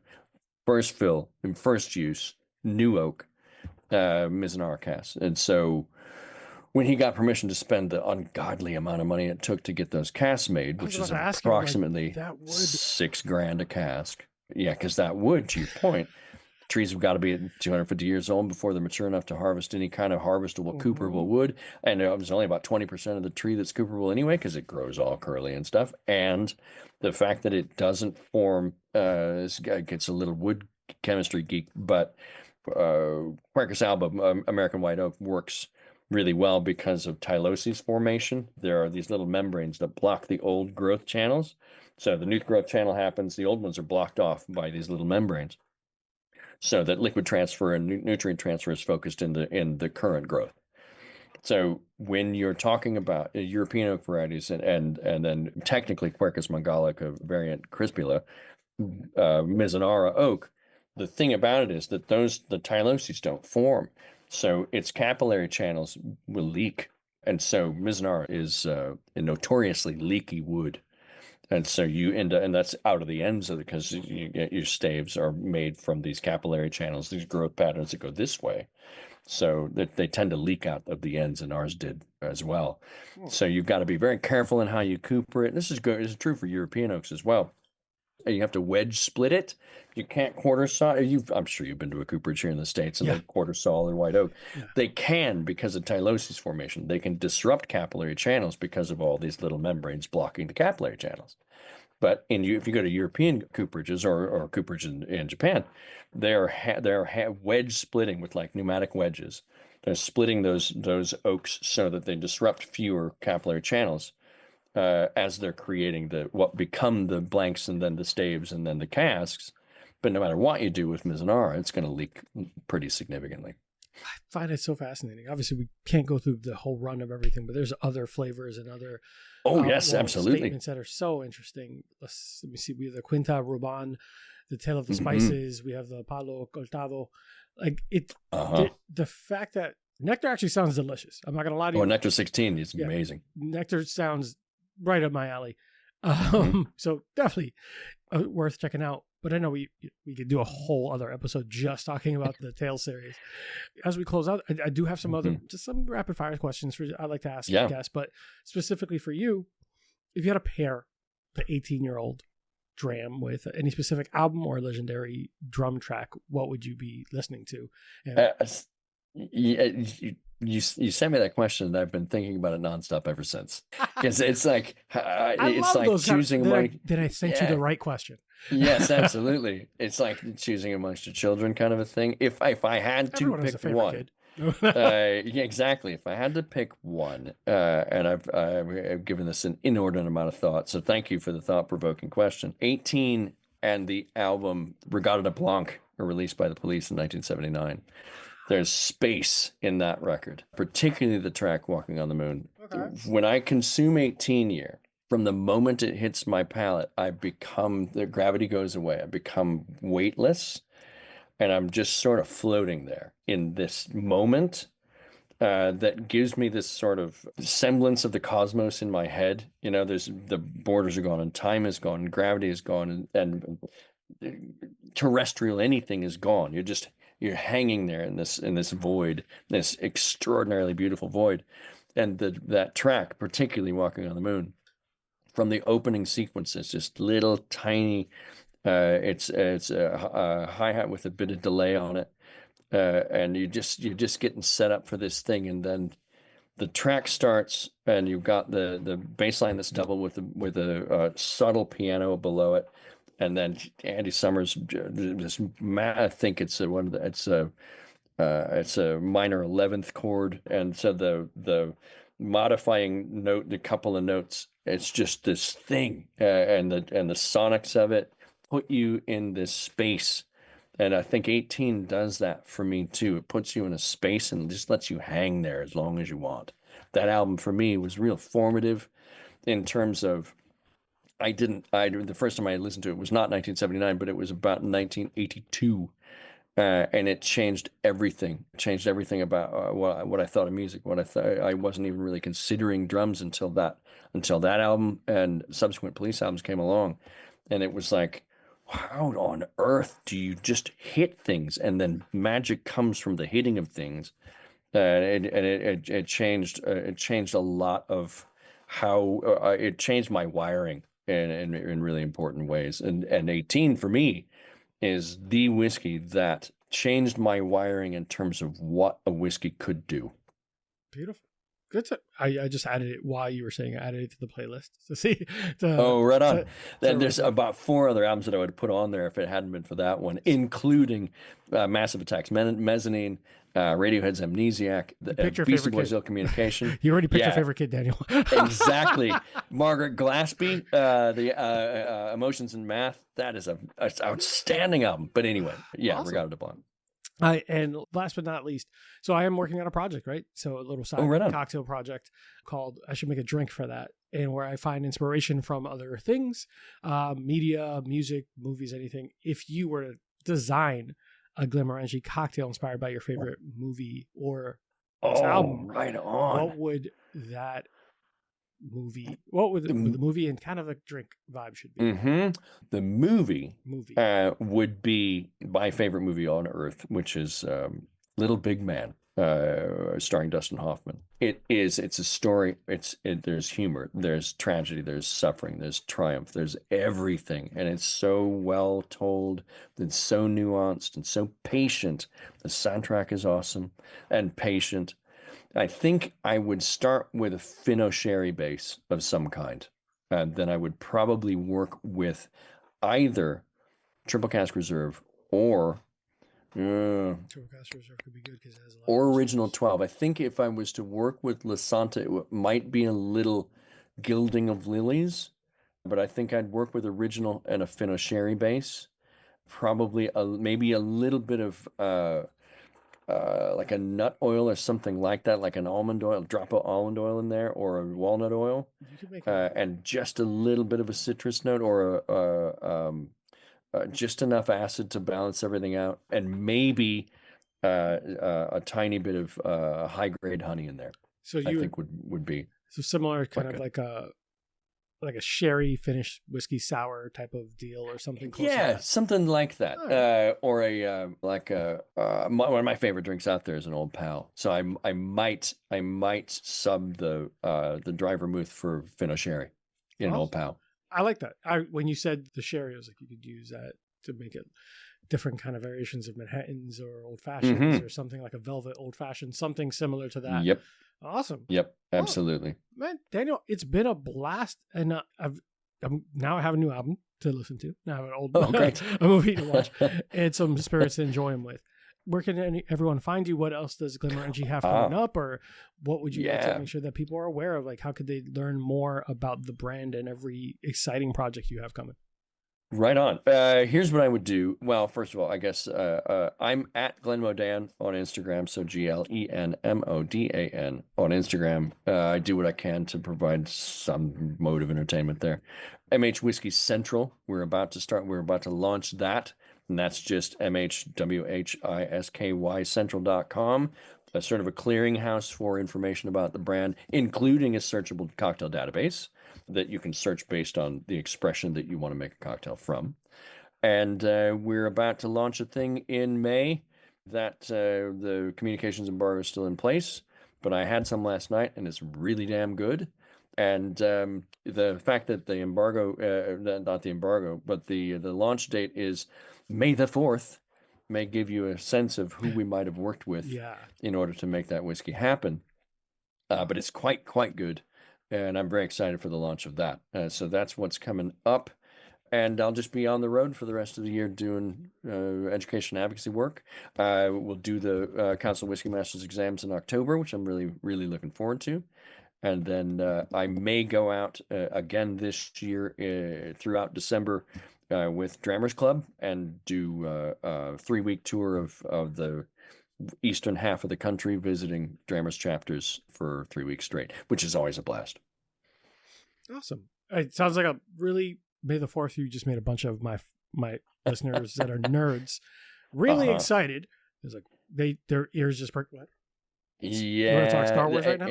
First fill and first use, new oak, Mizunara cask. And so when he got permission to spend the ungodly amount of money it took to get those casks made, which is approximately $6,000 a cask. Yeah, because that wood, to your point, trees have got to be at 250 years old before they're mature enough to harvest any kind of harvestable, cooperable wood. And it was only about 20% of the tree that's cooperable anyway, because it grows all curly and stuff. And the fact that it doesn't form, this guy gets a little wood chemistry geek, but Quercus alba, American white oak, works really well because of tyloses formation. There are these little membranes that block the old growth channels. So the new growth channel happens, the old ones are blocked off by these little membranes, so that liquid transfer and nutrient transfer is focused in the current growth. So when you're talking about European oak varieties and then technically Quercus mongolica variant crispula, Mizunara oak, the thing about it is that the tyloses don't form, so its capillary channels will leak, and so Mizunara is a notoriously leaky wood. And so you end up, and that's out of the ends of it, because your staves are made from these capillary channels, these growth patterns that go this way. So that they tend to leak out of the ends, and ours did as well. So you've got to be very careful in how you cooper it. This is good. This is true for European oaks as well. You have to wedge split it. You can't quarter saw. I'm sure you've been to a cooperage here in the States, and they quarter saw their white oak. Yeah. They can, because of tyloses formation. They can disrupt capillary channels because of all these little membranes blocking the capillary channels. But if you go to European cooperages or cooperage in Japan, they're wedge splitting with like pneumatic wedges. They're splitting those oaks so that they disrupt fewer capillary channels as they're creating what become the blanks and then the staves and then the casks. But no matter what you do with Mizunara, it's going to leak pretty significantly. I find it so fascinating. Obviously, we can't go through the whole run of everything, but there's other flavors and other yes, absolutely, statements that are so interesting. Let me see. We have the Quinta Ruban, the Tale of the Spices. We have the Palo Coltado. Like the fact that nectar actually sounds delicious. I'm not going to lie to you. Nectar 16 is amazing. Nectar sounds right up my alley. So definitely worth checking out. But I know we could do a whole other episode just talking about the Tale series. As we close out, I do have some some rapid fire questions I'd like to ask you guys, but specifically for you, if you had to pair the 18-year-old dram with any specific album or legendary drum track, what would you be listening to? And You sent me that question, and I've been thinking about it nonstop ever since. Because it's like I it's love like those choosing Then I sent you the right question. Yes, absolutely. It's like choosing amongst your children, kind of a thing. If I had to Everyone has a pick favorite one, kid. yeah, exactly. If I had to pick one, and I've given this an inordinate amount of thought, so thank you for the thought-provoking question. 18 and the album Regata de Blanc were released by the Police in 1979. There's space in that record, particularly the track Walking on the Moon. Okay. When I consume 18 year, from the moment it hits my palate, the gravity goes away. I become weightless, and I'm just sort of floating there in this moment that gives me this sort of semblance of the cosmos in my head. You know, the borders are gone, and time is gone, and gravity is gone, and terrestrial anything is gone. You're hanging there in this void, this extraordinarily beautiful void. And that track, particularly Walking on the Moon, from the opening sequences, just little tiny, it's a hi-hat with a bit of delay on it, and you're just getting set up for this thing, and then the track starts, and you've got the bass line that's doubled with a subtle piano below it, and then Andy Summers I think it's a minor 11th chord, and so the modifying note, the couple of notes, it's just this thing, and the sonics of it put you in this space. And I think 18 does that for me too. It puts you in a space and just lets you hang there as long as you want. That album for me was real formative in terms of the first time I listened to it was not 1979, but it was about 1982. And it changed everything. It changed everything about what I thought of music. I wasn't even really considering drums until that album and subsequent Police albums came along, and it was like, how on earth do you just hit things, and then magic comes from the hitting of things? It changed a lot of how it changed my wiring in really important ways. And 18 for me is the whiskey that changed my wiring in terms of what a whiskey could do. Beautiful. Good. I just added it while you were saying I added it to the playlist to see. Right on. Then there's about 4 other albums that I would put on there if it hadn't been for that one, including Massive Attack's Mezzanine, Radiohead's Amnesiac, the Beastie Boys' Ill Communication. You already picked your favorite kid, Daniel. Exactly. Margaret Glaspie, the Emotions and Math. That is an outstanding album. But anyway, yeah, awesome. Regata de Blanc. And last but not least, so I am working on a project, right? So a little side cocktail project called I Should Make a Drink for That, and where I find inspiration from other things, media, music, movies, anything. If you were to design a Glenmorangie cocktail inspired by your favorite movie or album, right on, what would that movie, the movie and kind of a drink vibe should be? The movie would be my favorite movie on earth, which is Little Big Man, starring Dustin Hoffman. It's a story. There's humor, there's tragedy, there's suffering, there's triumph, there's everything, and it's so well told, it's so nuanced and so patient. The soundtrack is awesome and patient. I think I would start with a Fino Sherry base of some kind. And then I would probably work with either Triple Cask Reserve or Triple Cask Reserve could be good because it has a lot or Original 12. I think if I was to work with La Santa, it might be a little Gilding of Lilies, but I think I'd work with Original and a Fino Sherry base. Probably maybe a little bit of like a nut oil or something like that, like an almond oil, drop of almond oil in there, or a walnut oil, and just a little bit of a citrus note, or just enough acid to balance everything out, and maybe a tiny bit of high-grade honey in there. So I think would be so similar, kind of like a sherry finished whiskey sour type of deal or something close to that. Something like that. Or one of my favorite drinks out there is an Old Pal. So I might sub the dry vermouth for Fino Sherry in an Old Pal. I like that. When you said the sherry, I was like, you could use that to make it different kind of variations of Manhattans or old fashions or something like a velvet old fashioned, something similar to that. Yep. Awesome. Yep. Absolutely. Man, Daniel, it's been a blast. And now I have a new album to listen to. Now I have an old a movie to watch and some spirits to enjoy them with. Where can everyone find you? What else does Glenmorangie have coming up? Or what would you like to make sure that people are aware of? Like, how could they learn more about the brand and every exciting project you have coming? Right on. Here's what I would do. Well, first of all, I guess I'm at Glenmodan on Instagram. So GLENMODAN on Instagram. I do what I can to provide some mode of entertainment there. MH Whiskey Central. We're about to launch that. And that's just MHWHISKY Central.com, a sort of a clearinghouse for information about the brand, including a searchable cocktail database that you can search based on the expression that you want to make a cocktail from. And we're about to launch a thing in May that the communications embargo is still in place, but I had some last night and it's really damn good. And the fact that the embargo, not the embargo, but the launch date is May the 4th may give you a sense of who we might have worked with in order to make that whiskey happen. But it's quite good. And I'm very excited for the launch of that. So that's what's coming up. And I'll just be on the road for the rest of the year doing education and advocacy work. We'll do the Council Whiskey Masters exams in October, which I'm really, really looking forward to. And then I may go out again this year throughout December with Drammers Club and do a 3-week tour of the eastern half of the country, visiting Drammers chapters for 3 weeks straight, which is always a blast. Awesome. It sounds like a really May the 4th. You just made a bunch of my listeners that are nerds really excited. It's like their ears just perked. What? Yeah, you want to talk Star Wars right now?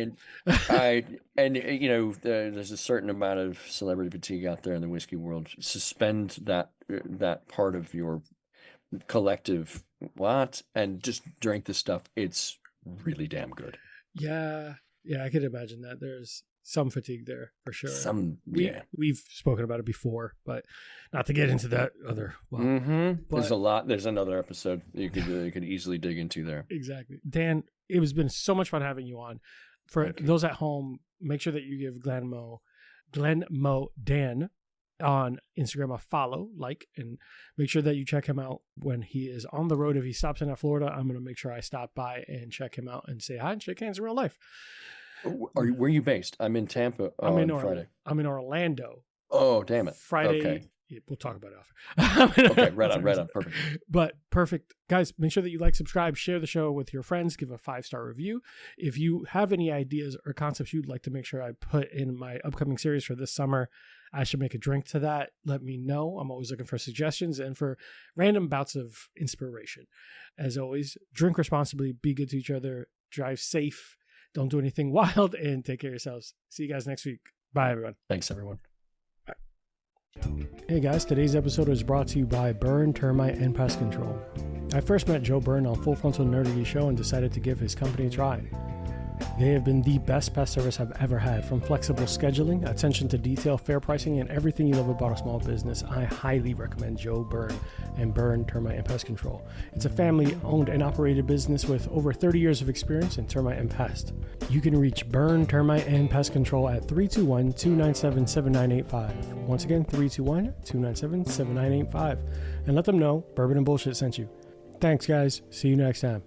There's a certain amount of celebrity fatigue out there in the whiskey world. Suspend that part of your collective and just drink this stuff. It's really damn good. Yeah, I could imagine that. There's some fatigue there for sure. We've spoken about it before, but not to get into that other. There's a lot. There's another episode you could easily dig into there. Exactly, Dan. It has been so much fun having you on. For those at home, make sure that you give Glenmo Dan on Instagram a follow, and make sure that you check him out when he is on the road. If he stops in at Florida, I'm going to make sure I stop by and check him out and say hi and shake hands in real life. Where are you based? I'm in Tampa on Friday. I'm in Orlando. Oh, damn it. Friday. Okay. Yeah, we'll talk about it after. Okay, right on. Perfect. But perfect. Guys, make sure that you like, subscribe, share the show with your friends, give a 5-star review. If you have any ideas or concepts you'd like to make sure I put in my upcoming series for this summer, I should make a drink to that. Let me know. I'm always looking for suggestions and for random bouts of inspiration. As always, drink responsibly, be good to each other, drive safe, don't do anything wild, and take care of yourselves. See you guys next week. Bye, everyone. Thanks, everyone. Hey guys, today's episode is brought to you by Burn Termite and Pest Control. I first met Joe Byrne on Full Frontal Nerdity Show and decided to give his company a try. They have been the best pest service I've ever had, from flexible scheduling, attention to detail, fair pricing, and everything you love about a small business. I highly recommend Joe Byrne and Burn Termite and Pest Control. It's a family-owned and operated business with over 30 years of experience in termite and pest. You can reach Burn Termite and Pest Control at 321-297-7985. Once again, 321-297-7985. And let them know Bourbon and Bullshit sent you. Thanks, guys. See you next time.